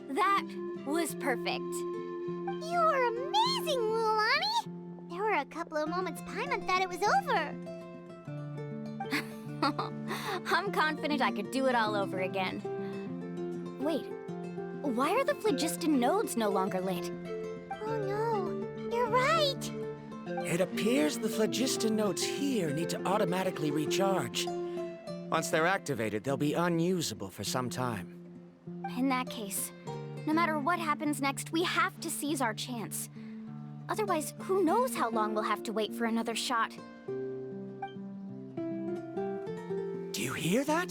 That was perfect. You're amazing, Mualani! There were a couple of moments Paimon thought it was over. I'm confident I could do it all over again. Wait, why are the phlogiston nodes no longer lit? Oh no, you're right! It appears the phlogiston nodes here need to automatically recharge. Once they're activated, they'll be unusable for some time. In that case, no matter what happens next, we have to seize our chance. Otherwise, who knows how long we'll have to wait for another shot. Do you hear that?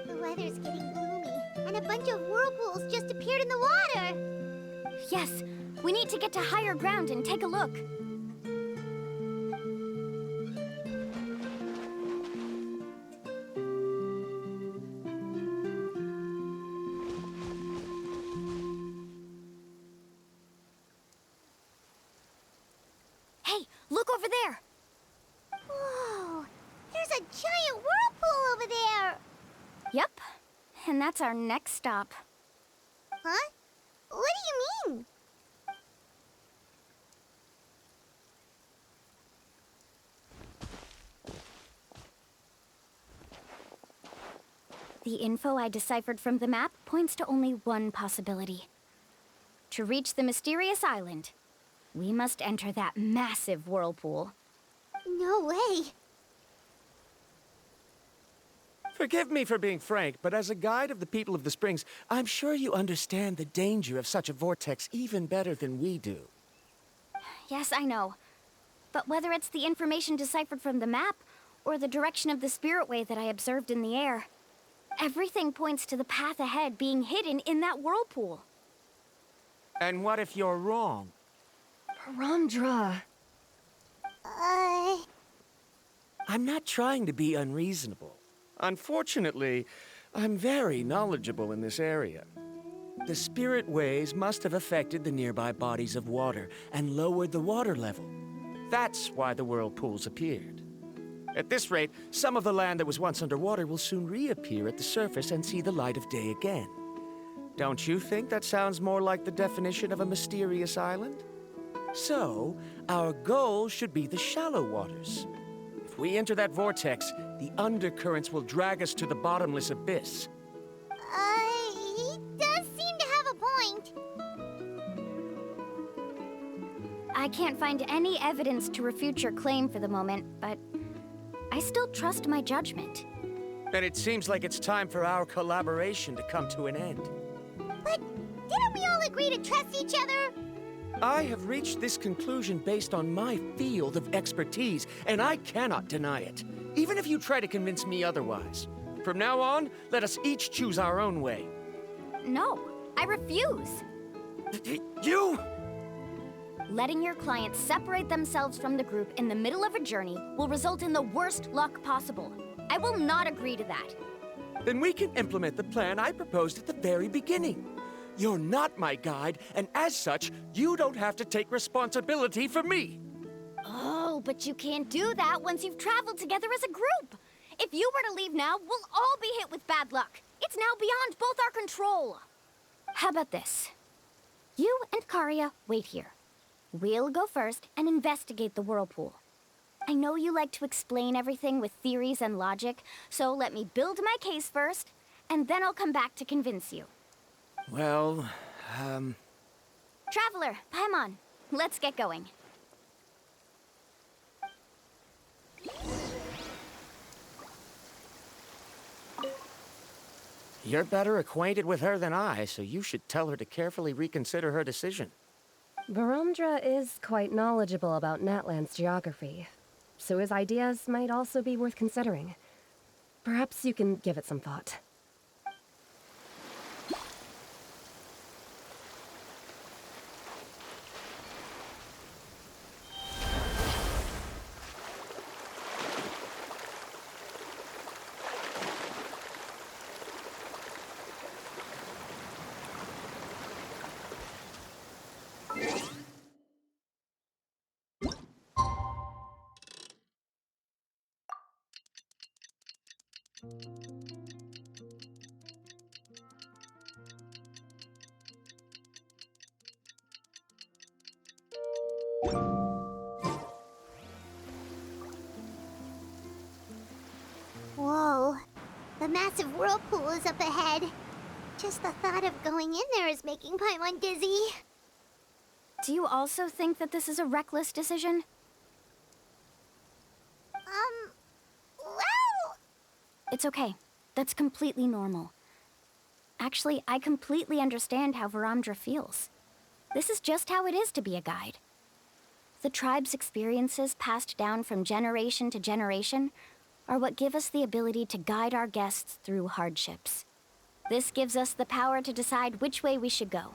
The weather's getting gloomy, and a bunch of whirlpools just appeared in the water! Yes, we need to get to higher ground and take a look. Hey, look over there! Whoa! There's a giant whirlpool over there! Yep, and that's our next stop. Huh? What do you mean? The info I deciphered from the map points to only one possibility. To reach the mysterious island, we must enter that massive whirlpool. No way! Forgive me for being frank, but as a guide of the people of the Springs, I'm sure you understand the danger of such a vortex even better than we do. Yes, I know. But whether it's the information deciphered from the map, or the direction of the spirit wave that I observed in the air, everything points to the path ahead being hidden in that whirlpool. And what if you're wrong? Ramdra. I'm not trying to be unreasonable. Unfortunately, I'm very knowledgeable in this area. The spirit waves must have affected the nearby bodies of water and lowered the water level. That's why the whirlpools appeared. At this rate, some of the land that was once underwater will soon reappear at the surface and see the light of day again. Don't you think that sounds more like the definition of a mysterious island? So, our goal should be the shallow waters. If we enter that vortex, the undercurrents will drag us to the bottomless abyss. He does seem to have a point. I can't find any evidence to refute your claim for the moment, but I still trust my judgment. Then it seems like it's time for our collaboration to come to an end. But didn't we all agree to trust each other? I have reached this conclusion based on my field of expertise, and I cannot deny it, even if you try to convince me otherwise. From now on, let us each choose our own way. No, I refuse. You! Letting your clients separate themselves from the group in the middle of a journey will result in the worst luck possible. I will not agree to that. Then we can implement the plan I proposed at the very beginning. You're not my guide, and as such, you don't have to take responsibility for me. Oh, but you can't do that once you've traveled together as a group. If you were to leave now, we'll all be hit with bad luck. It's now beyond both our control. How about this? You and Karia wait here. We'll go first and investigate the whirlpool. I know you like to explain everything with theories and logic, so let me build my case first, and then I'll come back to convince you. Well, Traveler, Paimon, let's get going. You're better acquainted with her than I, so you should tell her to carefully reconsider her decision. Baramdra is quite knowledgeable about Natland's geography, so his ideas might also be worth considering. Perhaps you can give it some thought. Whoa. The massive whirlpool is up ahead. Just the thought of going in there is making Paimon dizzy. Do you also think that this is a reckless decision? Well... It's okay. That's completely normal. Actually, I completely understand how Varamdra feels. This is just how it is to be a guide. The tribe's experiences passed down from generation to generation are what give us the ability to guide our guests through hardships. This gives us the power to decide which way we should go.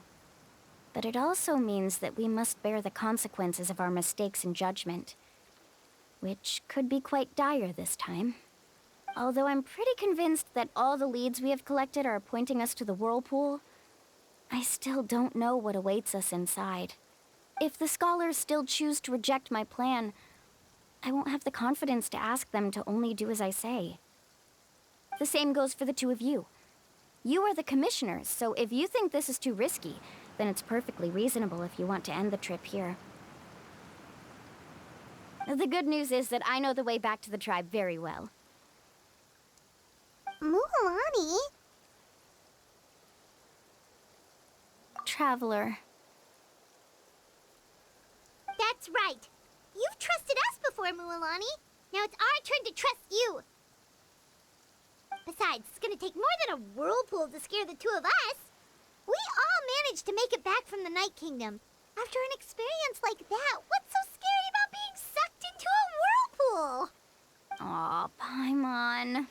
But it also means that we must bear the consequences of our mistakes and judgment, which could be quite dire this time. Although I'm pretty convinced that all the leads we have collected are pointing us to the whirlpool, I still don't know what awaits us inside. If the scholars still choose to reject my plan, I won't have the confidence to ask them to only do as I say. The same goes for the two of you. You are the commissioners, so if you think this is too risky, then it's perfectly reasonable if you want to end the trip here. The good news is that I know the way back to the tribe very well. Mualani? Traveler. That's right. You've trusted us before, Mualani. Now it's our turn to trust you. Besides, it's gonna take more than a whirlpool to scare the two of us. We all managed to make it back from the Night Kingdom. After an experience like that, what's so scary about being sucked into a whirlpool? Aw, Paimon.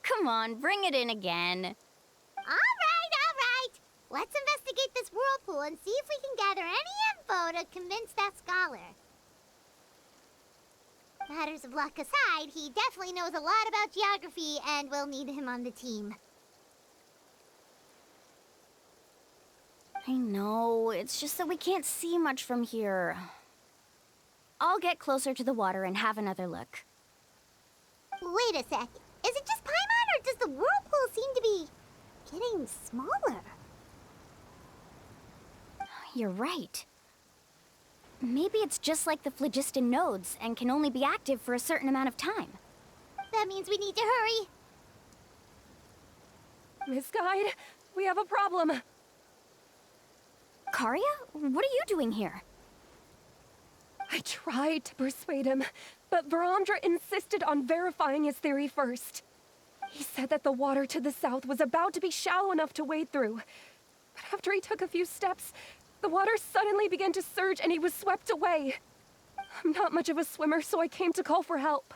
Come on, bring it in again. All right. Let's investigate this whirlpool and see if we can gather any info to convince that scholar. Matters of luck aside, he definitely knows a lot about geography, and we'll need him on the team. I know, it's just that we can't see much from here. I'll get closer to the water and have another look. Wait a sec. Is it just Paimon, or does the whirlpool seem to be getting smaller? You're right. Maybe it's just like the phlogiston nodes and can only be active for a certain amount of time. That means we need to hurry. Miss Guide, we have a problem. Karia? What are you doing here? I tried to persuade him, but Varamdra insisted on verifying his theory first. He said that the water to the south was about to be shallow enough to wade through. But after he took a few steps, the water suddenly began to surge and he was swept away. I'm not much of a swimmer, so I came to call for help.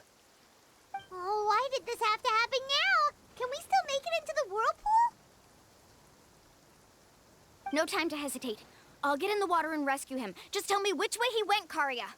Oh, why did this have to happen now? Can we still make it into the whirlpool? No time to hesitate. I'll get in the water and rescue him. Just tell me which way he went, Karia.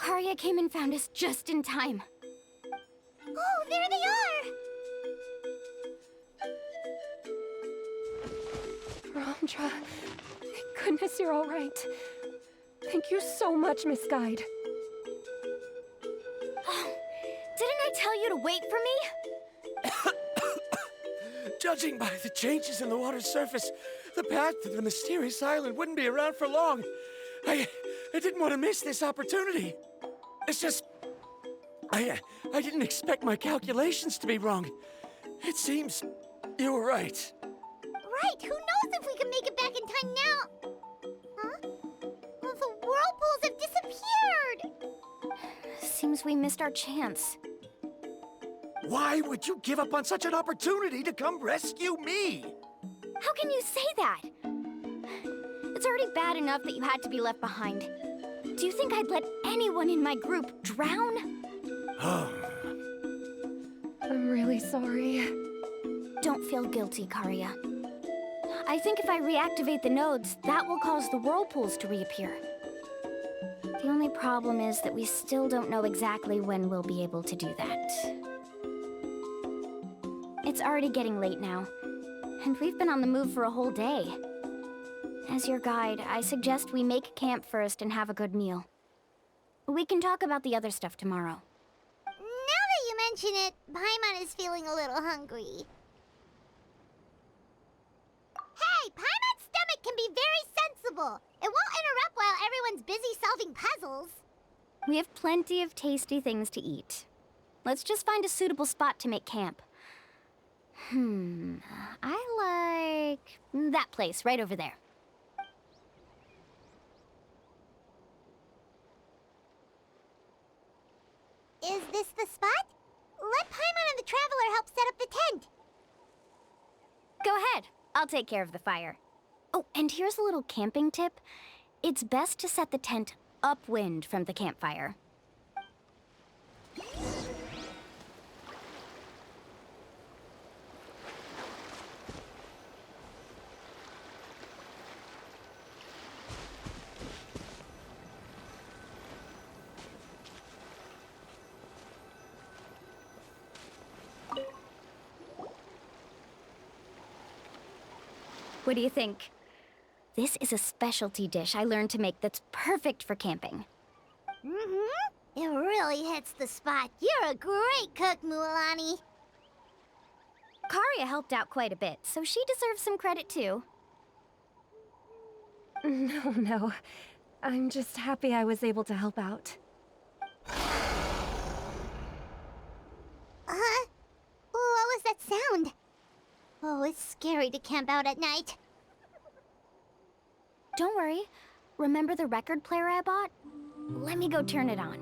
Karya came and found us just in time. Oh, there they are! Bromdra, thank goodness you're all right. Thank you so much, Miss Guide. Oh, didn't I tell you to wait for me? Judging by the changes in the water's surface, the path to the mysterious island wouldn't be around for long. I didn't want to miss this opportunity. It's just... I didn't expect my calculations to be wrong. It seems you were right. Right, who knows if we can make it back in time now? Huh? Well, the whirlpools have disappeared! Seems we missed our chance. Why would you give up on such an opportunity to come rescue me? How can you say that? It's already bad enough that you had to be left behind. Do you think I'd let anyone in my group drown? I'm really sorry. Don't feel guilty, Karya. I think if I reactivate the nodes, that will cause the whirlpools to reappear. The only problem is that we still don't know exactly when we'll be able to do that. It's already getting late now, and we've been on the move for a whole day. As your guide, I suggest we make camp first and have a good meal. We can talk about the other stuff tomorrow. Now that you mention it, Paimon is feeling a little hungry. Hey, Paimon's stomach can be very sensible. It won't interrupt while everyone's busy solving puzzles. We have plenty of tasty things to eat. Let's just find a suitable spot to make camp. I like that place right over there. Is this the spot? Let Paimon and the Traveler help set up the tent. Go ahead. I'll take care of the fire. Oh, and here's a little camping tip. It's best to set the tent upwind from the campfire. What do you think? This is a specialty dish I learned to make that's perfect for camping. It really hits the spot. You're a great cook, Mualani. Karya helped out quite a bit, so she deserves some credit too. No. I'm just happy I was able to help out. What was that sound? Oh, it's scary to camp out at night. Don't worry. Remember the record player I bought? Let me go turn it on.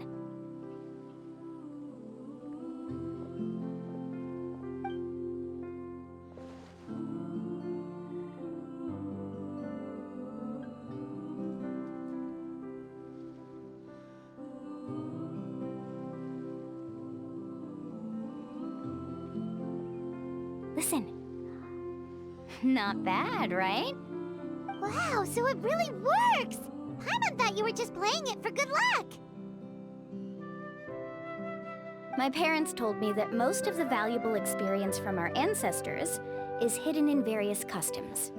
Listen. Not bad, right? Wow, so it really works! Paimon thought you were just playing it for good luck! My parents told me that most of the valuable experience from our ancestors is hidden in various customs.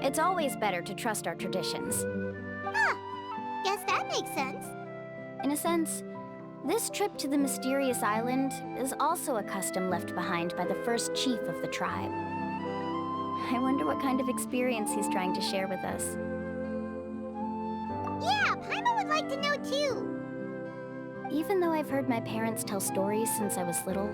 It's always better to trust our traditions. Huh. Guess that makes sense. In a sense, this trip to the mysterious island is also a custom left behind by the first chief of the tribe. I wonder what kind of experience he's trying to share with us. Yeah, Paimon would like to know too. Even though I've heard my parents tell stories since I was little,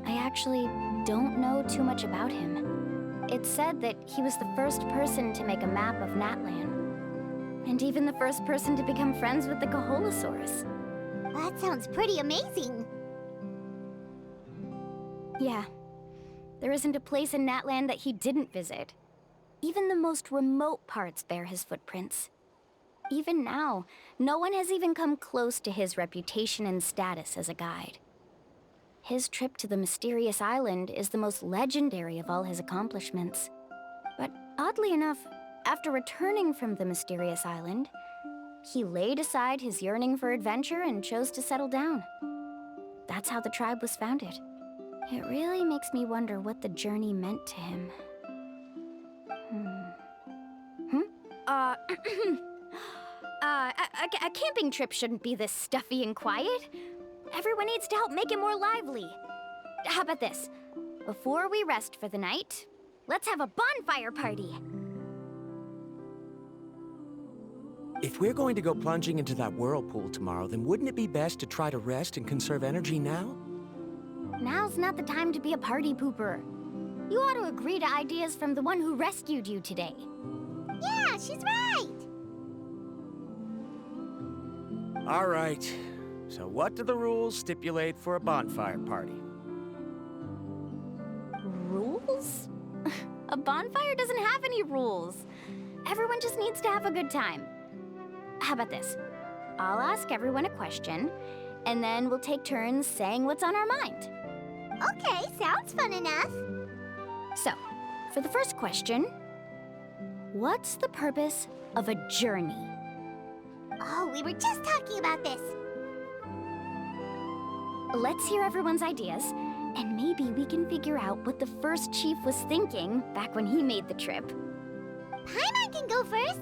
I actually don't know too much about him. It's said that he was the first person to make a map of Natlan, and even the first person to become friends with the Kaholosaurus. That sounds pretty amazing. Yeah. There isn't a place in Natlan that he didn't visit. Even the most remote parts bear his footprints. Even now, no one has even come close to his reputation and status as a guide. His trip to the mysterious island is the most legendary of all his accomplishments. But oddly enough, after returning from the mysterious island, He laid aside his yearning for adventure and chose to settle down. That's how the tribe was founded. It really makes me wonder what the journey meant to him. A camping trip shouldn't be this stuffy and quiet. Everyone needs to help make it more lively. How about this? Before we rest for the night, let's have a bonfire party. If we're going to go plunging into that whirlpool tomorrow, then wouldn't it be best to try to rest and conserve energy now? Now's not the time to be a party pooper. You ought to agree to ideas from the one who rescued you today. Yeah, she's right! All right. So what do the rules stipulate for a bonfire party? Rules? A bonfire doesn't have any rules. Everyone just needs to have a good time. How about this? I'll ask everyone a question, and then we'll take turns saying what's on our mind. Okay, sounds fun enough. So, for the first question, what's the purpose of a journey? Oh, we were just talking about this. Let's hear everyone's ideas, and maybe we can figure out what the first chief was thinking back when he made the trip. Paimon can go first.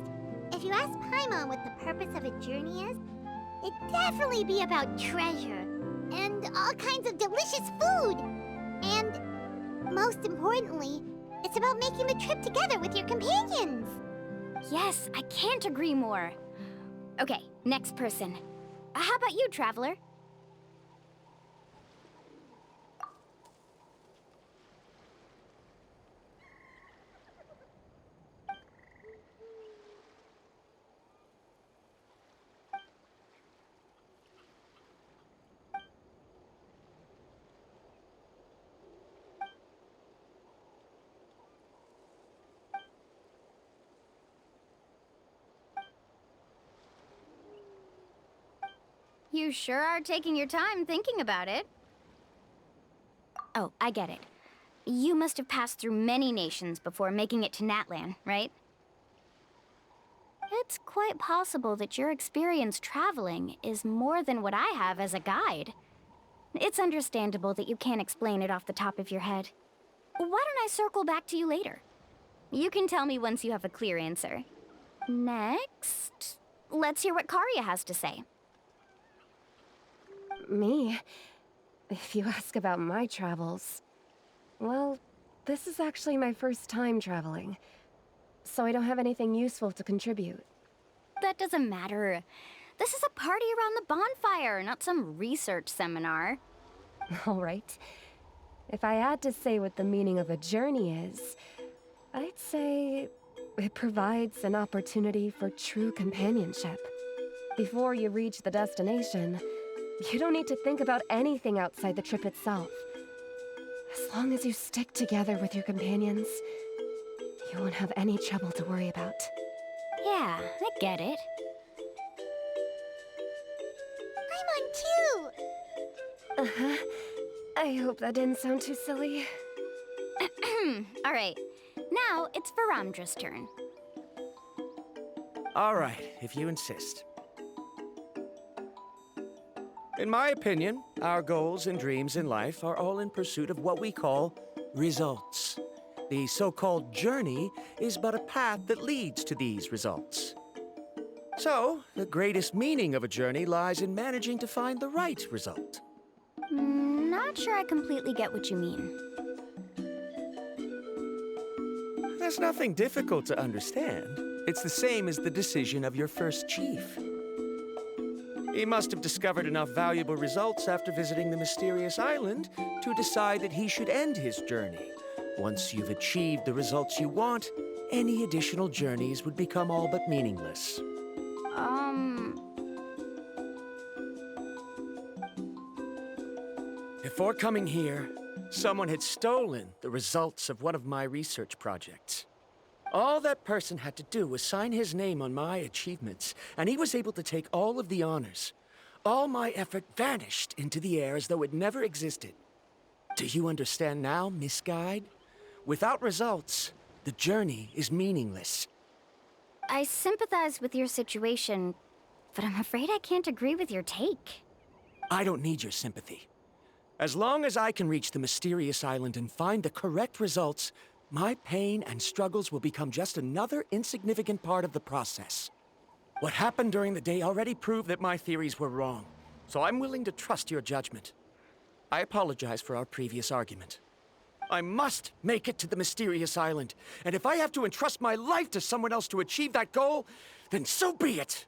If you ask Paimon what the purpose of a journey is, it'd definitely be about treasure and all kinds of delicious food. And most importantly, it's about making the trip together with your companions. Yes, I can't agree more. Okay, next person. How about you, Traveler? You sure are taking your time thinking about it. Oh, I get it. You must have passed through many nations before making it to Natlan, right? It's quite possible that your experience traveling is more than what I have as a guide. It's understandable that you can't explain it off the top of your head. Why don't I circle back to you later? You can tell me once you have a clear answer. Next, let's hear what Karya has to say. Me? If you ask about my travels... Well, this is actually my first time traveling, so I don't have anything useful to contribute. That doesn't matter. This is a party around the bonfire, not some research seminar. All right. If I had to say what the meaning of a journey is, I'd say it provides an opportunity for true companionship. Before you reach the destination, you don't need to think about anything outside the trip itself. As long as you stick together with your companions, you won't have any trouble to worry about. Yeah, I get it. I'm on too! Uh-huh. I hope that didn't sound too silly. All right, now it's Varamdra's turn. All right, if you insist. In my opinion, our goals and dreams in life are all in pursuit of what we call results. The so-called journey is but a path that leads to these results. So, the greatest meaning of a journey lies in managing to find the right result. Not sure I completely get what you mean. There's nothing difficult to understand. It's the same as the decision of your first chief. He must have discovered enough valuable results after visiting the mysterious island to decide that he should end his journey. Once you've achieved the results you want, any additional journeys would become all but meaningless. Before coming here, someone had stolen the results of one of my research projects. All that person had to do was sign his name on my achievements, and he was able to take all of the honors. All my effort vanished into the air as though it never existed. Do you understand now, Miss Guide? Without results, the journey is meaningless. I sympathize with your situation, but I'm afraid I can't agree with your take. I don't need your sympathy. As long as I can reach the mysterious island and find the correct results, my pain and struggles will become just another insignificant part of the process. What happened during the day already proved that my theories were wrong, so I'm willing to trust your judgment. I apologize for our previous argument. I must make it to the mysterious island, and if I have to entrust my life to someone else to achieve that goal, then so be it!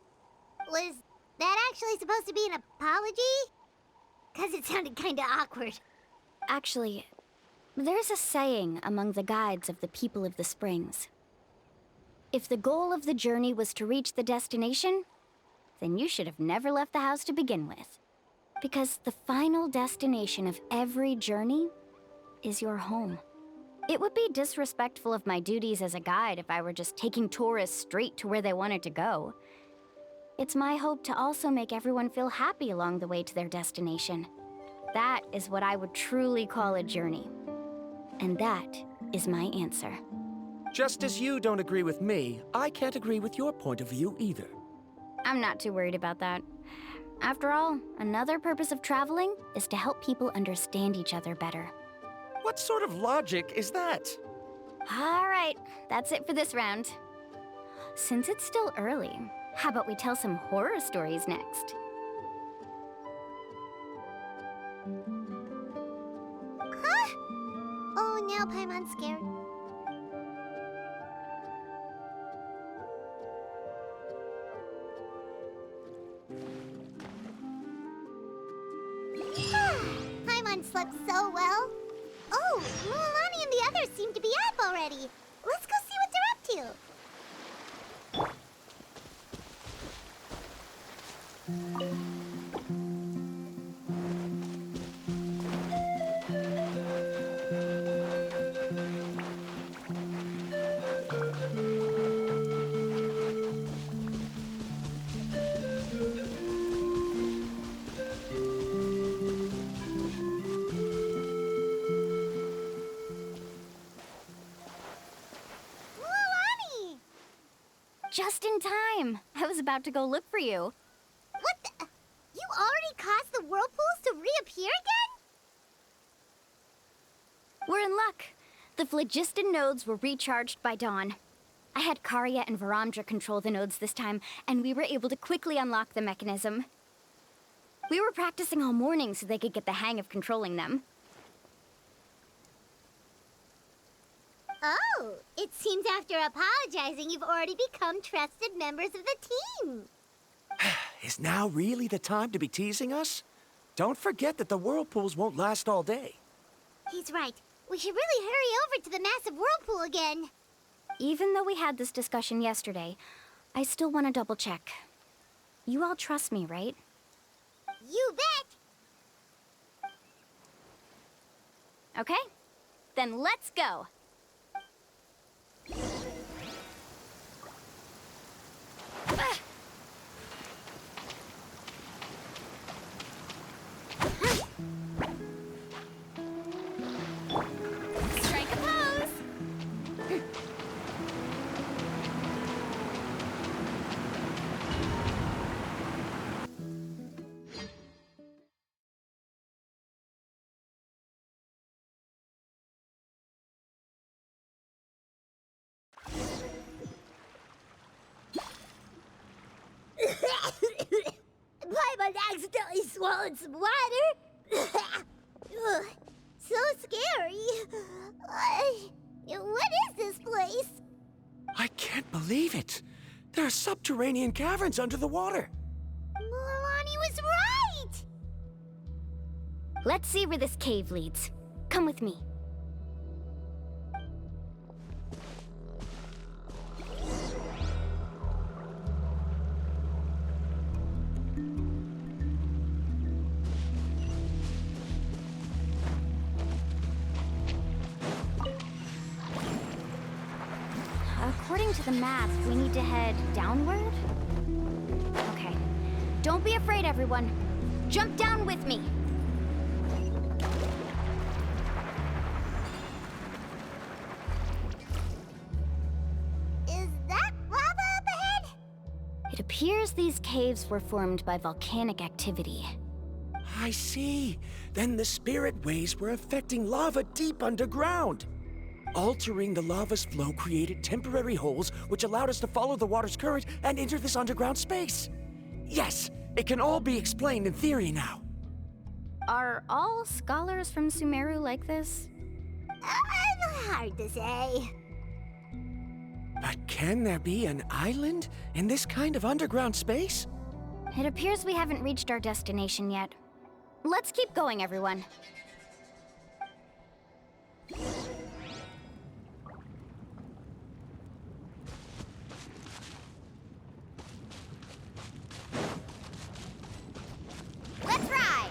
Was that actually supposed to be an apology? 'Cause it sounded kinda awkward. Actually, there's a saying among the guides of the people of the Springs. If the goal of the journey was to reach the destination, then you should have never left the house to begin with. Because the final destination of every journey is your home. It would be disrespectful of my duties as a guide if I were just taking tourists straight to where they wanted to go. It's my hope to also make everyone feel happy along the way to their destination. That is what I would truly call a journey. And that is my answer. Just as you don't agree with me, I can't agree with your point of view either. I'm not too worried about that. After all, another purpose of traveling is to help people understand each other better. What sort of logic is that? All right, that's it for this round. Since it's still early, how about we tell some horror stories next? Huh? Oh, now Paimon's scared. Paimon slept so well. Oh, Mualani and the others seem to be up already. Let's go see what they're up to. Mualani! Just in time. I was about to go look for you. What the? You already caused the whirlpools to reappear again? We're in luck. The phlogiston nodes were recharged by dawn. I had Karya and Varamdra control the nodes this time, and we were able to quickly unlock the mechanism. We were practicing all morning so they could get the hang of controlling them. Oh, it seems after apologizing, you've already become trusted members of the team. Is now really the time to be teasing us? Don't forget that the whirlpools won't last all day. He's right. We should really hurry over to the massive whirlpool again. Even though we had this discussion yesterday, I still want to double check. You all trust me, right? You bet! Okay, then let's go. Strike a pose. Paimon accidentally swallowed some water. Ugh, so scary. What is this place? I can't believe it. There are subterranean caverns under the water. Mualani was right! Let's see where this cave leads. Come with me. According to the map, we need to head downward? Okay. Don't be afraid, everyone. Jump down with me. Is that lava up ahead? It appears these caves were formed by volcanic activity. I see. Then the spirit waves were affecting lava deep underground. Altering the lava's flow created temporary holes which allowed us to follow the water's current and enter this underground space. Yes, it can all be explained in theory now. Are all scholars from Sumeru like this? Hard to say. But can there be an island in this kind of underground space? It appears we haven't reached our destination yet. Let's keep going, everyone. Let's ride!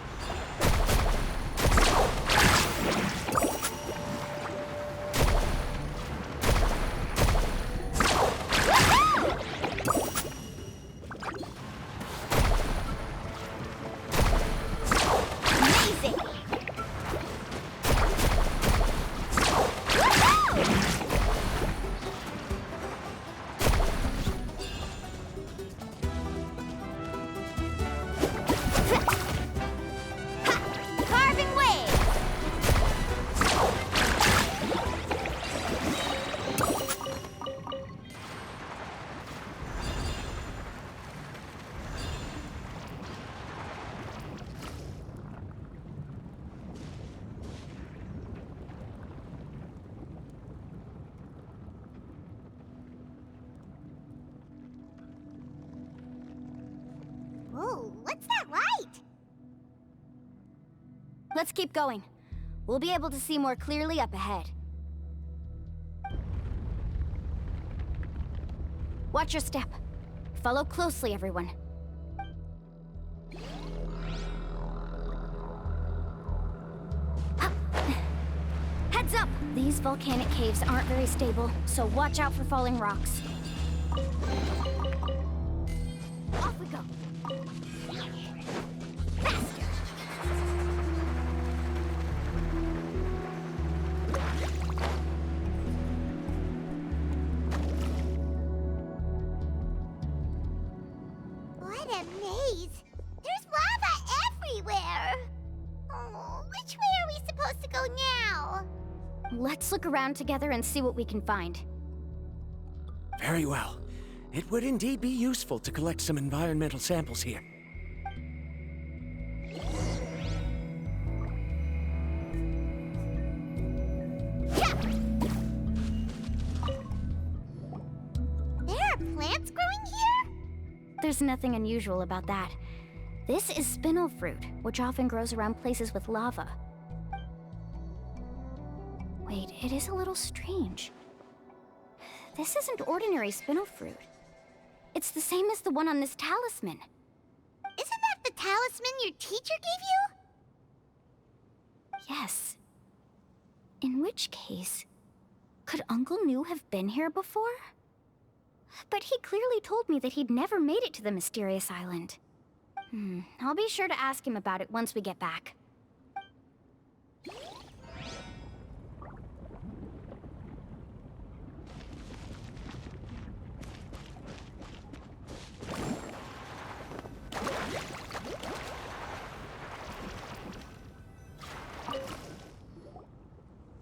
Amazing! Carving waves! Whoa, what's that light? Let's keep going. We'll be able to see more clearly up ahead. Watch your step. Follow closely, everyone. Heads up! These volcanic caves aren't very stable, so watch out for falling rocks. Off we go. Faster! What a maze! There's lava everywhere! Oh, which way are we supposed to go now? Let's look around together and see what we can find. Very well. It would indeed be useful to collect some environmental samples here. There are plants growing here? There's nothing unusual about that. This is spinel fruit, which often grows around places with lava. Wait, it is a little strange. This isn't ordinary spinel fruit. It's the same as the one on this talisman. Isn't that the talisman your teacher gave you? Yes. In which case, could Uncle New have been here before? But he clearly told me that he'd never made it to the mysterious island. I'll be sure to ask him about it once we get back.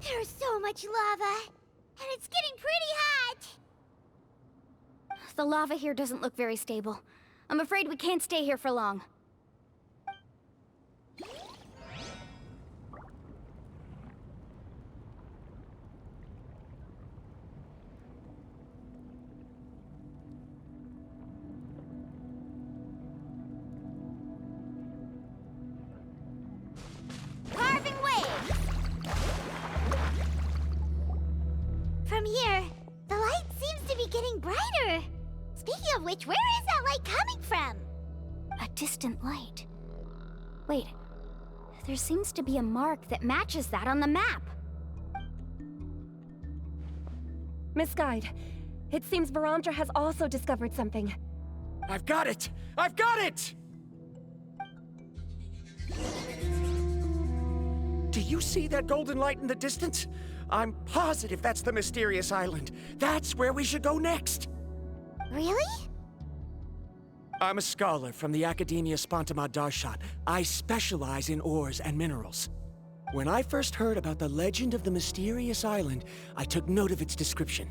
There's so much lava, and it's getting pretty hot. The lava here doesn't look very stable. I'm afraid we can't stay here for long. Carving waves! From here, the light seems to be getting brighter. Speaking of which, where is that light coming from? A distant light. Wait, there seems to be a mark that matches that on the map. Miss Guide, it seems Varamdra has also discovered something. I've got it! I've got it! Do you see that golden light in the distance? I'm positive that's the mysterious island. That's where we should go next. Really? I'm a scholar from the Academia Spontima Darshat. I specialize in ores and minerals. When I first heard about the legend of the mysterious island, I took note of its description.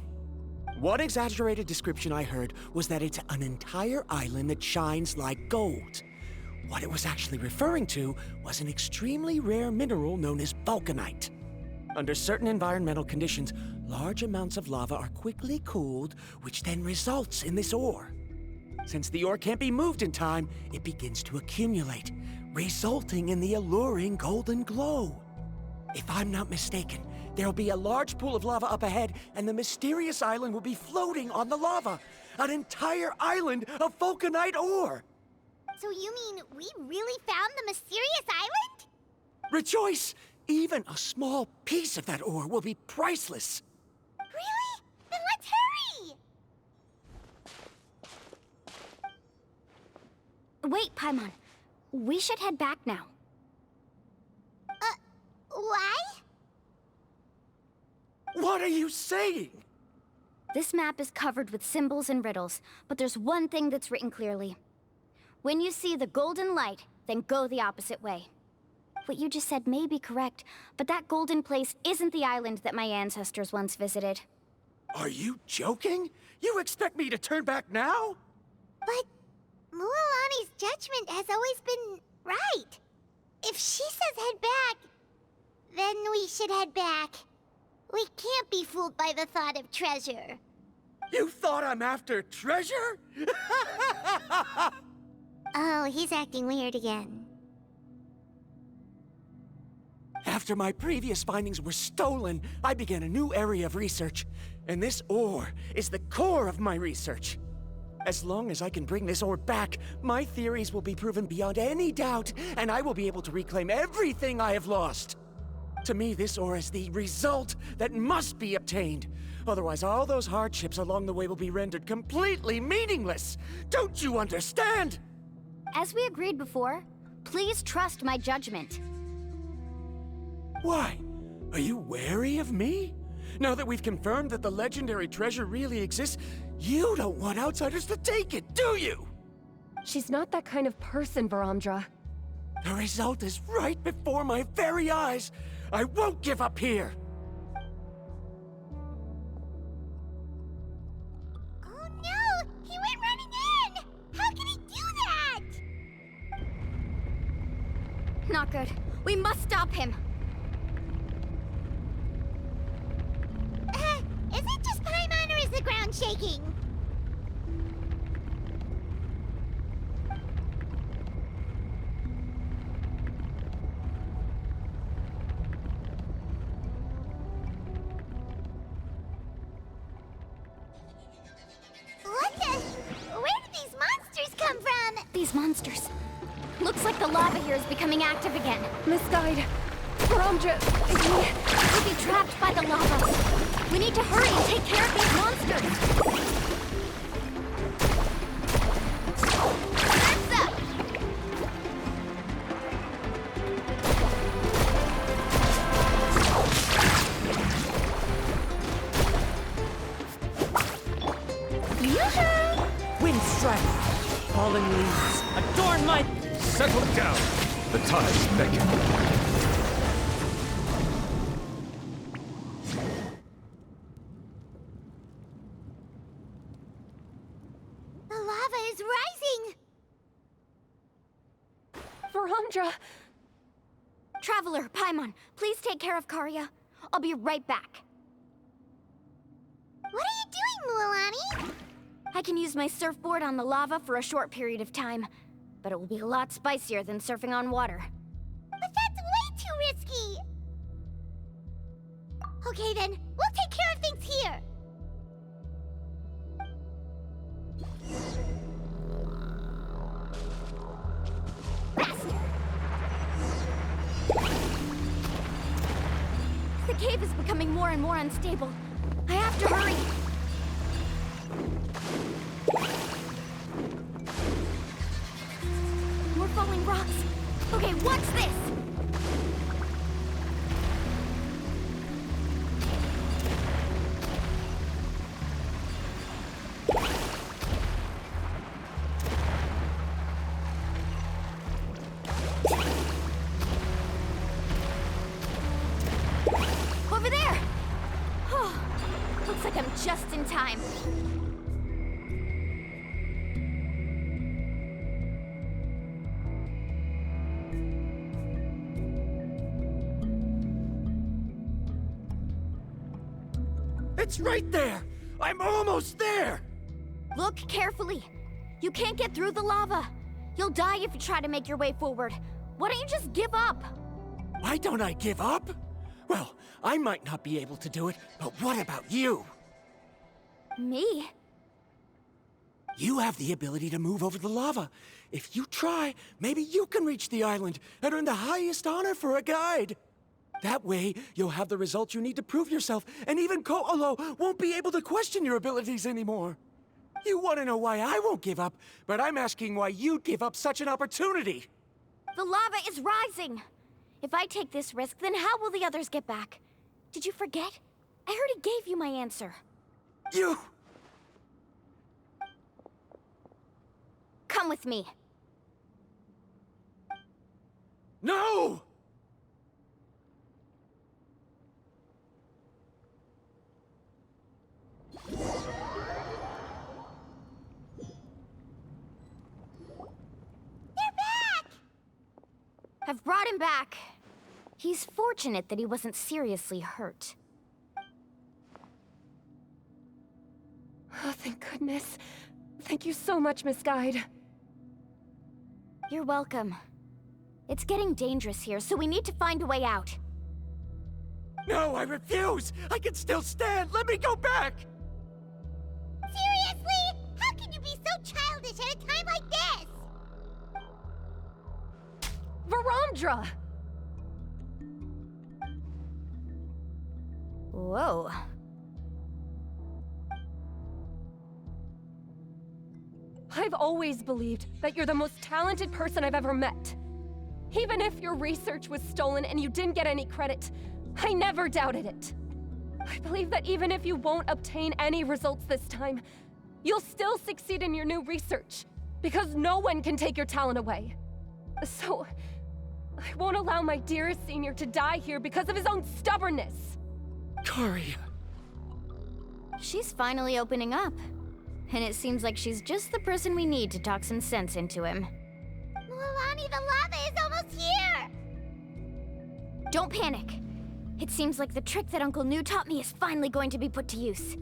One exaggerated description I heard was that it's an entire island that shines like gold. What it was actually referring to was an extremely rare mineral known as vulcanite. Under certain environmental conditions, large amounts of lava are quickly cooled, which then results in this ore. Since the ore can't be moved in time, it begins to accumulate, resulting in the alluring golden glow. If I'm not mistaken, there'll be a large pool of lava up ahead, and the mysterious island will be floating on the lava. An entire island of vulcanite ore! So you mean we really found the mysterious island? Rejoice! Even a small piece of that ore will be priceless. Really? Then let's hurry! Wait, Paimon. We should head back now. Why? What are you saying? This map is covered with symbols and riddles, but there's one thing that's written clearly. When you see the golden light, then go the opposite way. What you just said may be correct, but that golden place isn't the island that my ancestors once visited. Are you joking? You expect me to turn back now? But Mualani's judgment has always been right. If she says head back, then we should head back. We can't be fooled by the thought of treasure. You thought I'm after treasure? Oh, he's acting weird again. After my previous findings were stolen, I began a new area of research. And this ore is the core of my research. As long as I can bring this ore back, my theories will be proven beyond any doubt, and I will be able to reclaim everything I have lost. To me, this ore is the result that must be obtained. Otherwise, all those hardships along the way will be rendered completely meaningless. Don't you understand? As we agreed before, please trust my judgment. Why? Are you wary of me? Now that we've confirmed that the legendary treasure really exists, you don't want outsiders to take it, do you? She's not that kind of person, Varamdra. The result is right before my very eyes. I won't give up here! Oh no! He went running in! How can he do that? Not good. We must stop him. Is it just Paimon or is the ground shaking? What the? Where did these monsters come from? These monsters. Looks like the lava here is becoming active again. Misguide. Varamdra, We'll be trapped by the lava. We need to hurry and take care of these monsters. That's up! Yoo-hoo! Wind strike. Falling leaves. Adorn my... Settle down! The tides beckon. The lava is rising! Varamdra! Traveler, Paimon, please take care of Karya. I'll be right back. What are you doing, Mualani? I can use my surfboard on the lava for a short period of time, but it will be a lot spicier than surfing on water. But that's way too risky! Okay then, we'll take care of things here! The cave is becoming more and more unstable. I have to hurry. More falling rocks. Okay, watch this! Over there! Oh, looks like I'm just in time. It's right there! I'm almost there! Look carefully. You can't get through the lava. You'll die if you try to make your way forward. Why don't you just give up? Why don't I give up? Well, I might not be able to do it, but what about you? Me? You have the ability to move over the lava. If you try, maybe you can reach the island and earn the highest honor for a guide. That way, you'll have the results you need to prove yourself, and even Ko'olo won't be able to question your abilities anymore. You want to know why I won't give up, but I'm asking why you'd give up such an opportunity. The lava is rising. If I take this risk, then how will the others get back? Did you forget? I already gave you my answer. You... Come with me. No! I've brought him back. He's fortunate that he wasn't seriously hurt. Oh, thank goodness. Thank you so much, Miss Guide. You're welcome. It's getting dangerous here, so we need to find a way out. No, I refuse! I can still stand! Let me go back! Seriously? How can you be so childish at a time like this? Varamdra! Whoa. I've always believed that you're the most talented person I've ever met. Even if your research was stolen and you didn't get any credit, I never doubted it. I believe that even if you won't obtain any results this time, you'll still succeed in your new research, because no one can take your talent away. So, I won't allow my dearest senior to die here because of his own stubbornness. Kari. She's finally opening up. And it seems like she's just the person we need to talk some sense into him. Mualani, the lava is almost here! Don't panic. It seems like the trick that Uncle Nu taught me is finally going to be put to use.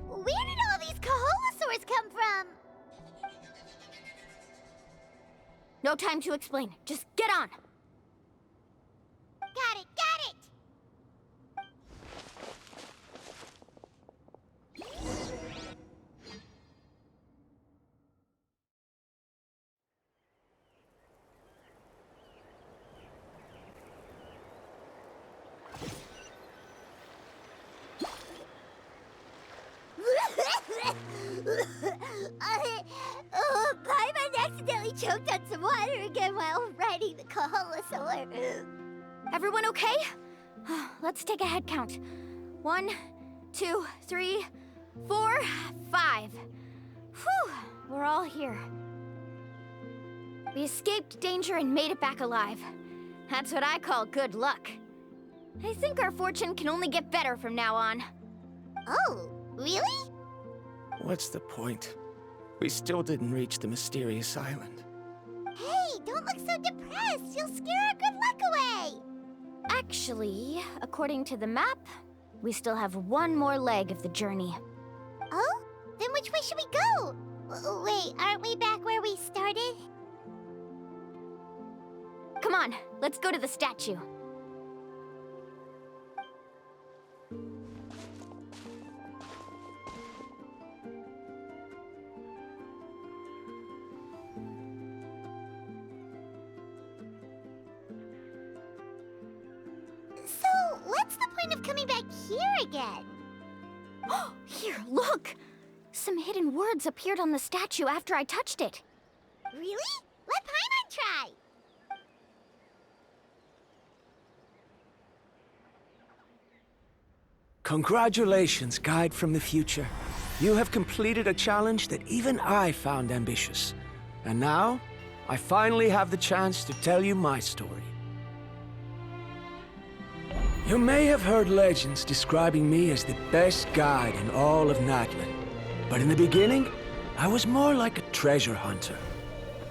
Where did all these Koholosaurs come from? No time to explain. Just get on. Got it, got it! Paimon accidentally choked on some water again while riding the Koholosaur. Everyone okay? Let's take a head count. 1, 2, 3, 4, 5. Whew, we're all here. We escaped danger and made it back alive. That's what I call good luck. I think our fortune can only get better from now on. Oh, really? What's the point? We still didn't reach the mysterious island. Hey, don't look so depressed. You'll scare our good luck away. Actually, according to the map, we still have one more leg of the journey. Oh? Then which way should we go? Wait, aren't we back where we started? Come on, let's go to the statue. So, what's the point of coming back here again? Here, look! Some hidden words appeared on the statue after I touched it. Really? Let Paimon try. Congratulations, guide from the future. You have completed a challenge that even I found ambitious. And now, I finally have the chance to tell you my story. You may have heard legends describing me as the best guide in all of Natlan. But in the beginning, I was more like a treasure hunter.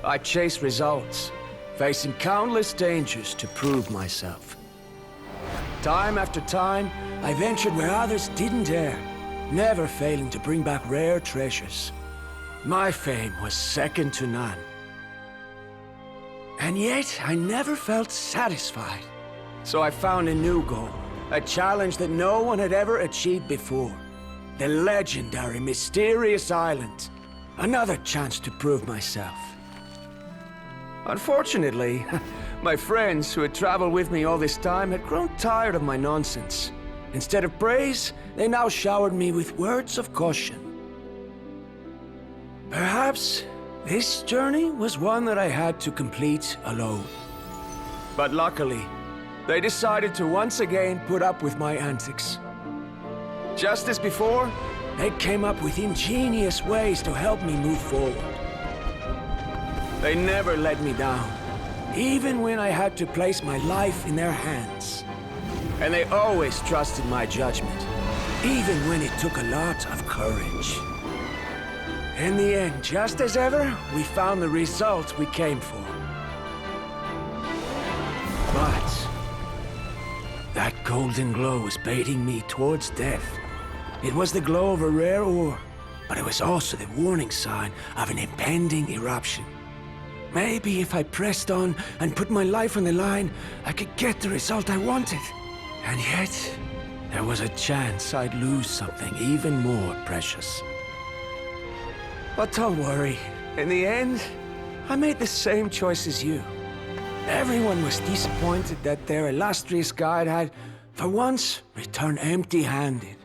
I chased results, facing countless dangers to prove myself. Time after time, I ventured where others didn't dare, never failing to bring back rare treasures. My fame was second to none. And yet, I never felt satisfied. So I found a new goal, a challenge that no one had ever achieved before. The legendary Mysterious Island. Another chance to prove myself. Unfortunately, my friends who had traveled with me all this time had grown tired of my nonsense. Instead of praise, they now showered me with words of caution. Perhaps this journey was one that I had to complete alone. But luckily, they decided to once again put up with my antics. Just as before, they came up with ingenious ways to help me move forward. They never let me down, even when I had to place my life in their hands. And they always trusted my judgment, even when it took a lot of courage. In the end, just as ever, we found the result we came for. But that golden glow was baiting me towards death. It was the glow of a rare ore, but it was also the warning sign of an impending eruption. Maybe if I pressed on and put my life on the line, I could get the result I wanted. And yet, there was a chance I'd lose something even more precious. But don't worry. In the end, I made the same choice as you. Everyone was disappointed that their illustrious guide had, for once, returned empty-handed.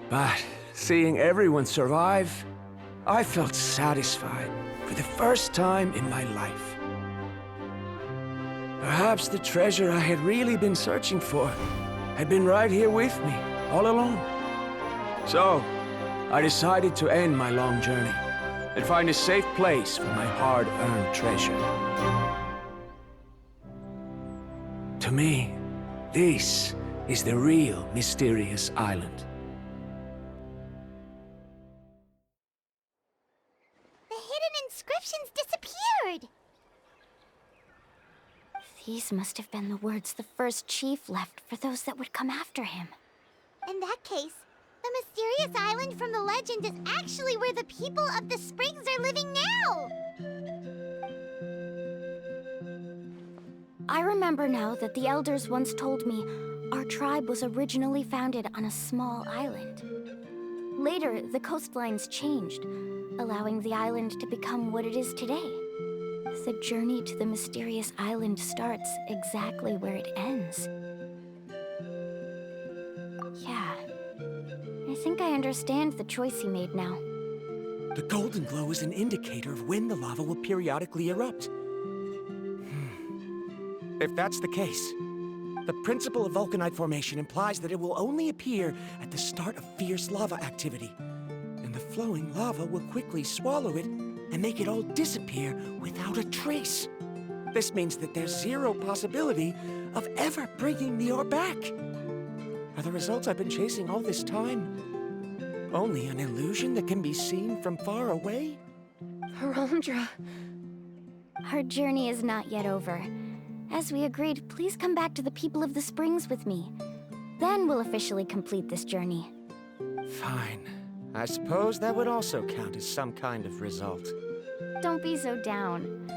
But seeing everyone survive, I felt satisfied for the first time in my life. Perhaps the treasure I had really been searching for had been right here with me, all along. So, I decided to end my long journey and find a safe place for my hard-earned treasure. To me, this is the real Mysterious Island. The hidden inscriptions disappeared! These must have been the words the first chief left for those that would come after him. In that case, the mysterious island from the legend is actually where the people of the springs are living now! I remember now that the elders once told me our tribe was originally founded on a small island. Later, the coastlines changed, allowing the island to become what it is today. The journey to the mysterious island starts exactly where it ends. Yeah, I think I understand the choice he made now. The golden glow is an indicator of when the lava will periodically erupt. If that's the case, the principle of vulcanite formation implies that it will only appear at the start of fierce lava activity. And the flowing lava will quickly swallow it and make it all disappear without a trace. This means that there's zero possibility of ever bringing the ore back. Are the results I've been chasing all this time only an illusion that can be seen from far away? Ramdra. Our journey is not yet over. As we agreed, please come back to the people of the springs with me. Then we'll officially complete this journey. Fine. I suppose that would also count as some kind of result. Don't be so down.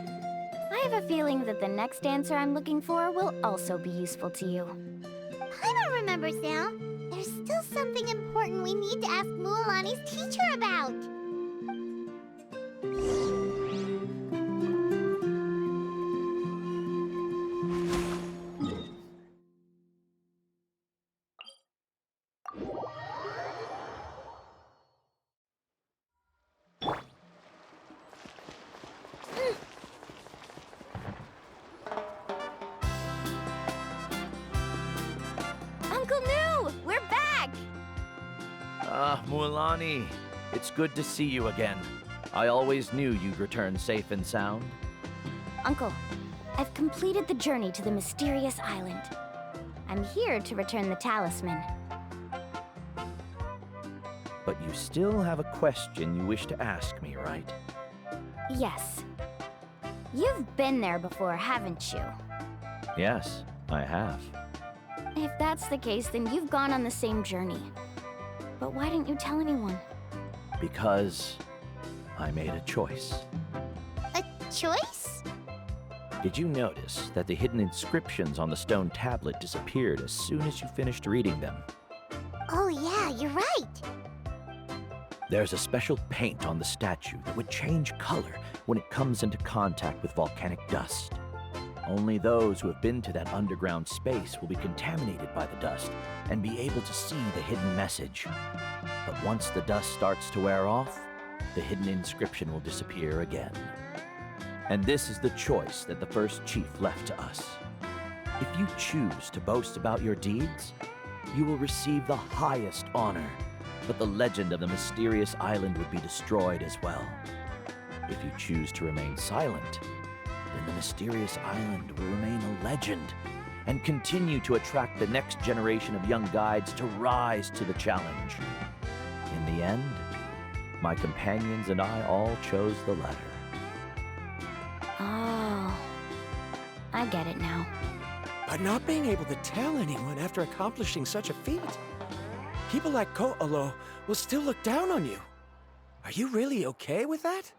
I have a feeling that the next answer I'm looking for will also be useful to you. Paimon remembers now. There's still something important we need to ask Mualani's teacher about. Uncle New! Mualani, it's good to see you again. I always knew you'd return safe and sound. Uncle, I've completed the journey to the mysterious island. I'm here to return the talisman. But you still have a question you wish to ask me, right? Yes. You've been there before, haven't you? Yes, I have. If that's the case, then you've gone on the same journey. But why didn't you tell anyone? Because I made a choice. A choice? Did you notice that the hidden inscriptions on the stone tablet disappeared as soon as you finished reading them? Oh yeah, you're right. There's a special paint on the statue that would change color when it comes into contact with volcanic dust. Only those who have been to that underground space will be contaminated by the dust and be able to see the hidden message. But once the dust starts to wear off, the hidden inscription will disappear again. And this is the choice that the first chief left to us. If you choose to boast about your deeds, you will receive the highest honor, but the legend of the mysterious island would be destroyed as well. If you choose to remain silent, then the mysterious island will remain a legend and continue to attract the next generation of young guides to rise to the challenge. In the end, my companions and I all chose the latter. Oh, I get it now. But not being able to tell anyone after accomplishing such a feat. People like Ko'olo will still look down on you. Are you really okay with that?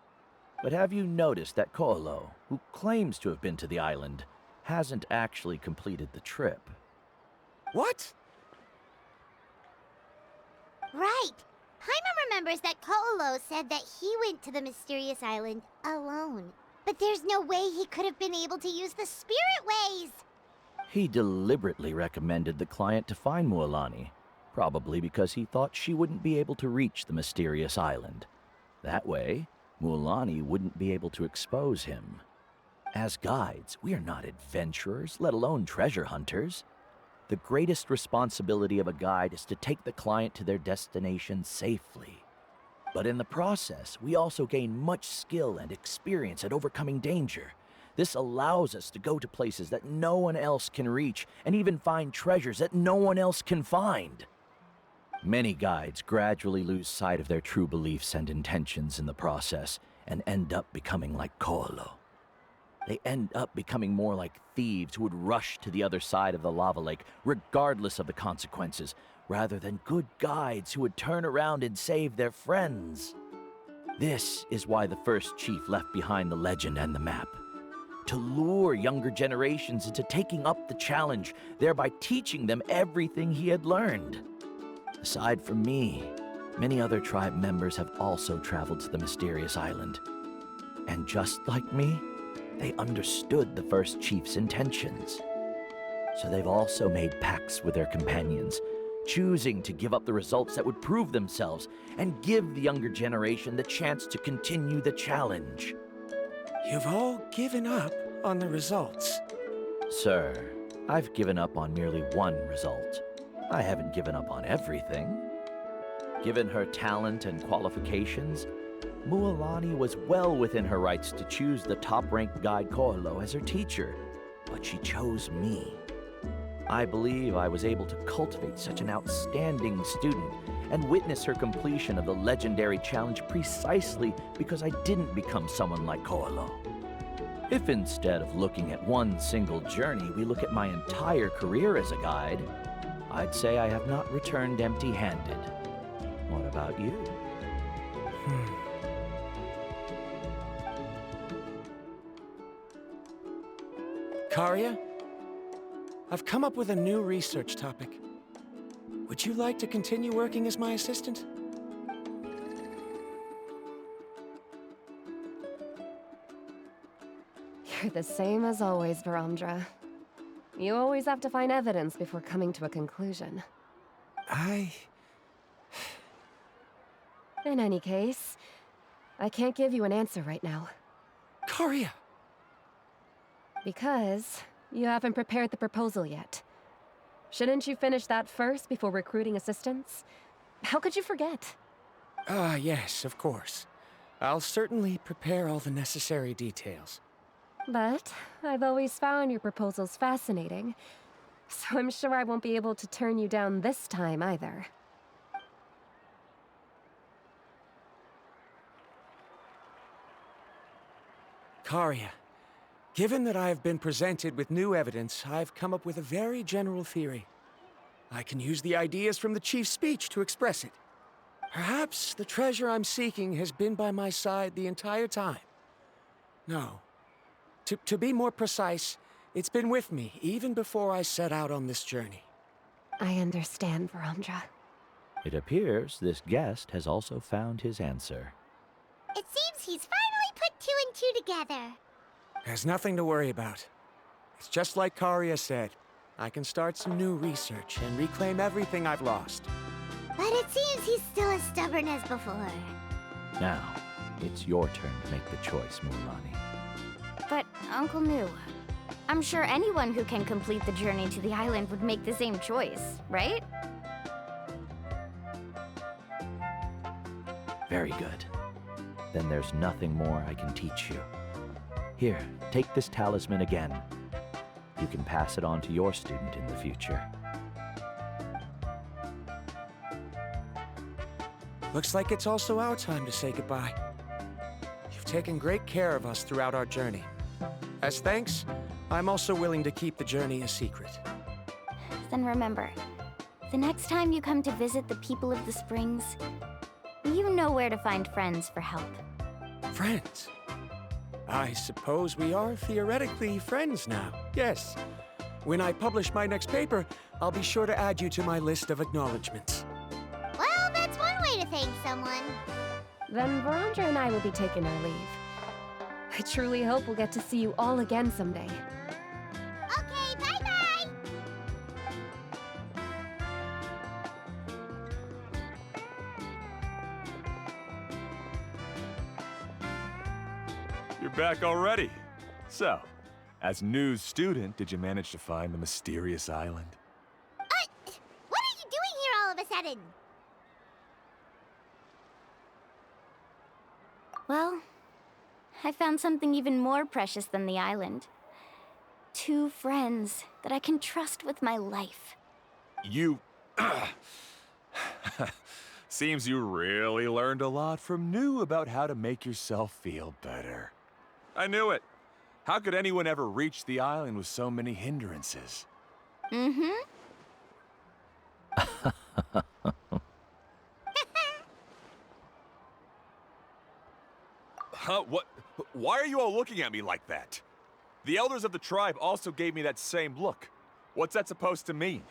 But have you noticed that Ko'olo, who claims to have been to the island, hasn't actually completed the trip? What? Right. Paimon remembers that Ko'olo said that he went to the mysterious island alone. But there's no way he could have been able to use the spirit ways. He deliberately recommended the client to find Mualani, probably because he thought she wouldn't be able to reach the mysterious island. That way, Mualani wouldn't be able to expose him. As guides, we are not adventurers, let alone treasure hunters. The greatest responsibility of a guide is to take the client to their destination safely. But in the process, we also gain much skill and experience at overcoming danger. This allows us to go to places that no one else can reach, and even find treasures that no one else can find. Many guides gradually lose sight of their true beliefs and intentions in the process, and end up becoming like Ko'olo. They end up becoming more like thieves who would rush to the other side of the lava lake, regardless of the consequences, rather than good guides who would turn around and save their friends. This is why the first chief left behind the legend and the map. To lure younger generations into taking up the challenge, thereby teaching them everything he had learned. Aside from me, many other tribe members have also traveled to the mysterious island. And just like me, they understood the first chief's intentions. So they've also made pacts with their companions, choosing to give up the results that would prove themselves and give the younger generation the chance to continue the challenge. You've all given up on the results. Sir, I've given up on merely one result. I haven't given up on everything. Given her talent and qualifications, Mualani was well within her rights to choose the top-ranked guide Ko'olo as her teacher, but she chose me. I believe I was able to cultivate such an outstanding student and witness her completion of the legendary challenge precisely because I didn't become someone like Ko'olo. If instead of looking at one single journey, we look at my entire career as a guide, I'd say I have not returned empty-handed. What about you? Karya, I've come up with a new research topic. Would you like to continue working as my assistant? You're the same as always, Varamdra. You always have to find evidence before coming to a conclusion. In any case, I can't give you an answer right now. Karya! Because you haven't prepared the proposal yet. Shouldn't you finish that first before recruiting assistants? How could you forget? Ah, yes, of course. I'll certainly prepare all the necessary details. But I've always found your proposals fascinating, so I'm sure I won't be able to turn you down this time either. Karia, given that I have been presented with new evidence, I've come up with a very general theory. I can use the ideas from the Chief's speech to express it. Perhaps the treasure I'm seeking has been by my side the entire time. No. To be more precise, it's been with me even before I set out on this journey. I understand, Varamdra. It appears this guest has also found his answer. It seems he's finally put two and two together. There's nothing to worry about. It's just like Karia said. I can start some new research and reclaim everything I've lost. But it seems he's still as stubborn as before. Now, it's your turn to make the choice, Mualani. But, Uncle New, I'm sure anyone who can complete the journey to the island would make the same choice, right? Very good. Then there's nothing more I can teach you. Here, take this talisman again. You can pass it on to your student in the future. Looks like it's also our time to say goodbye. You've taken great care of us throughout our journey. As thanks, I'm also willing to keep the journey a secret. Then remember, the next time you come to visit the people of the Springs, you know where to find friends for help. Friends? I suppose we are theoretically friends now, yes. When I publish my next paper, I'll be sure to add you to my list of acknowledgements. Well, that's one way to thank someone. Then Varamdra and I will be taking our leave. I truly hope we'll get to see you all again someday. Okay, bye-bye! You're back already. So, as new student, did you manage to find the mysterious island? What are you doing here all of a sudden? Well, I found something even more precious than the island. 2 friends that I can trust with my life. You... Seems you really learned a lot from New about how to make yourself feel better. I knew it. How could anyone ever reach the island with so many hindrances? Mm-hmm. Huh? What? Why are you all looking at me like that? The elders of the tribe also gave me that same look. What's that supposed to mean?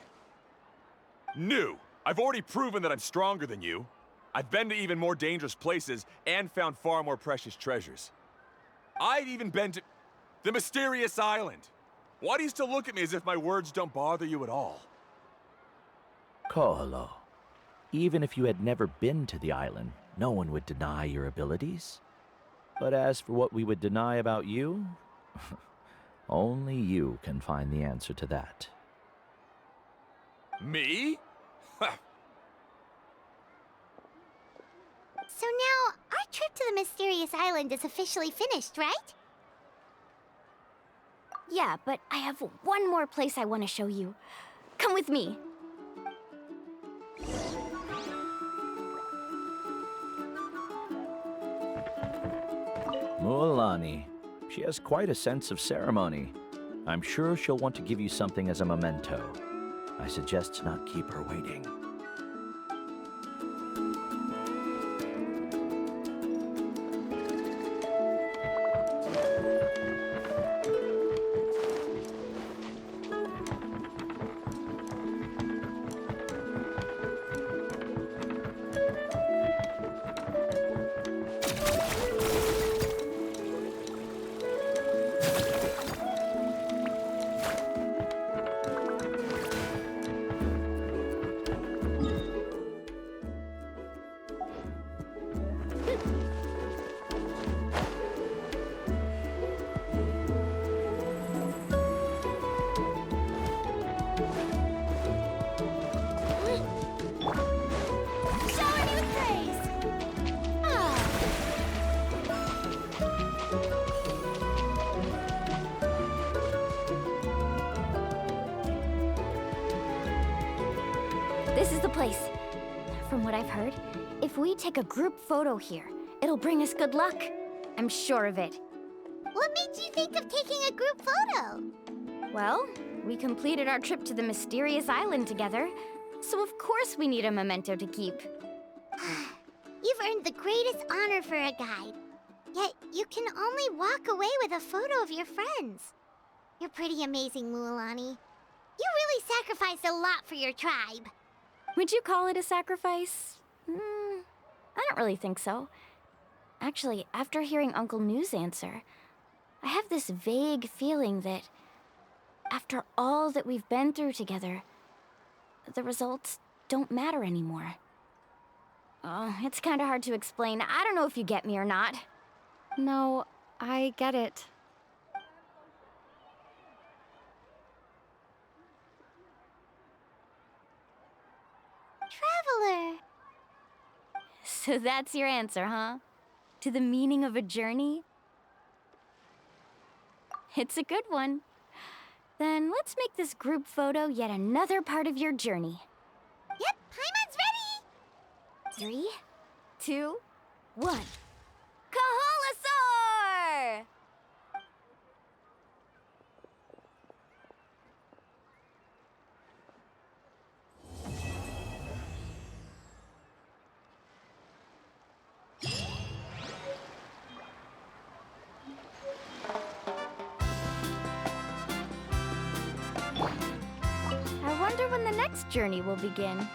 New! I've already proven that I'm stronger than you. I've been to even more dangerous places and found far more precious treasures. I've even been to the mysterious island. Why do you still look at me as if my words don't bother you at all? Koholo, even if you had never been to the island, no one would deny your abilities. But as for what we would deny about you, only you can find the answer to that. Me? So now, our trip to the mysterious island is officially finished, right? Yeah, but I have one more place I want to show you. Come with me. Mualani. She has quite a sense of ceremony. I'm sure she'll want to give you something as a memento. I suggest to not keep her waiting. from what I've heard, if we take a group photo here, it'll bring us good luck. I'm sure of it. What made you think of taking a group photo? Well, we completed our trip to the mysterious island together, so of course we need a memento to keep. You've earned the greatest honor for a guide. Yet, you can only walk away with a photo of your friends. You're pretty amazing, Mualani. You really sacrificed a lot for your tribe. Would you call it a sacrifice? I don't really think so. Actually, after hearing Uncle New's answer, I have this vague feeling that after all that we've been through together, the results don't matter anymore. Oh, it's kind of hard to explain. I don't know if you get me or not. No, I get it. Traveler. So that's your answer, huh? To the meaning of a journey? It's a good one. Then let's make this group photo yet another part of your journey. Yep, Paimon's ready! 3, 2, 1. Kaholasaur! I wonder when the next journey will begin.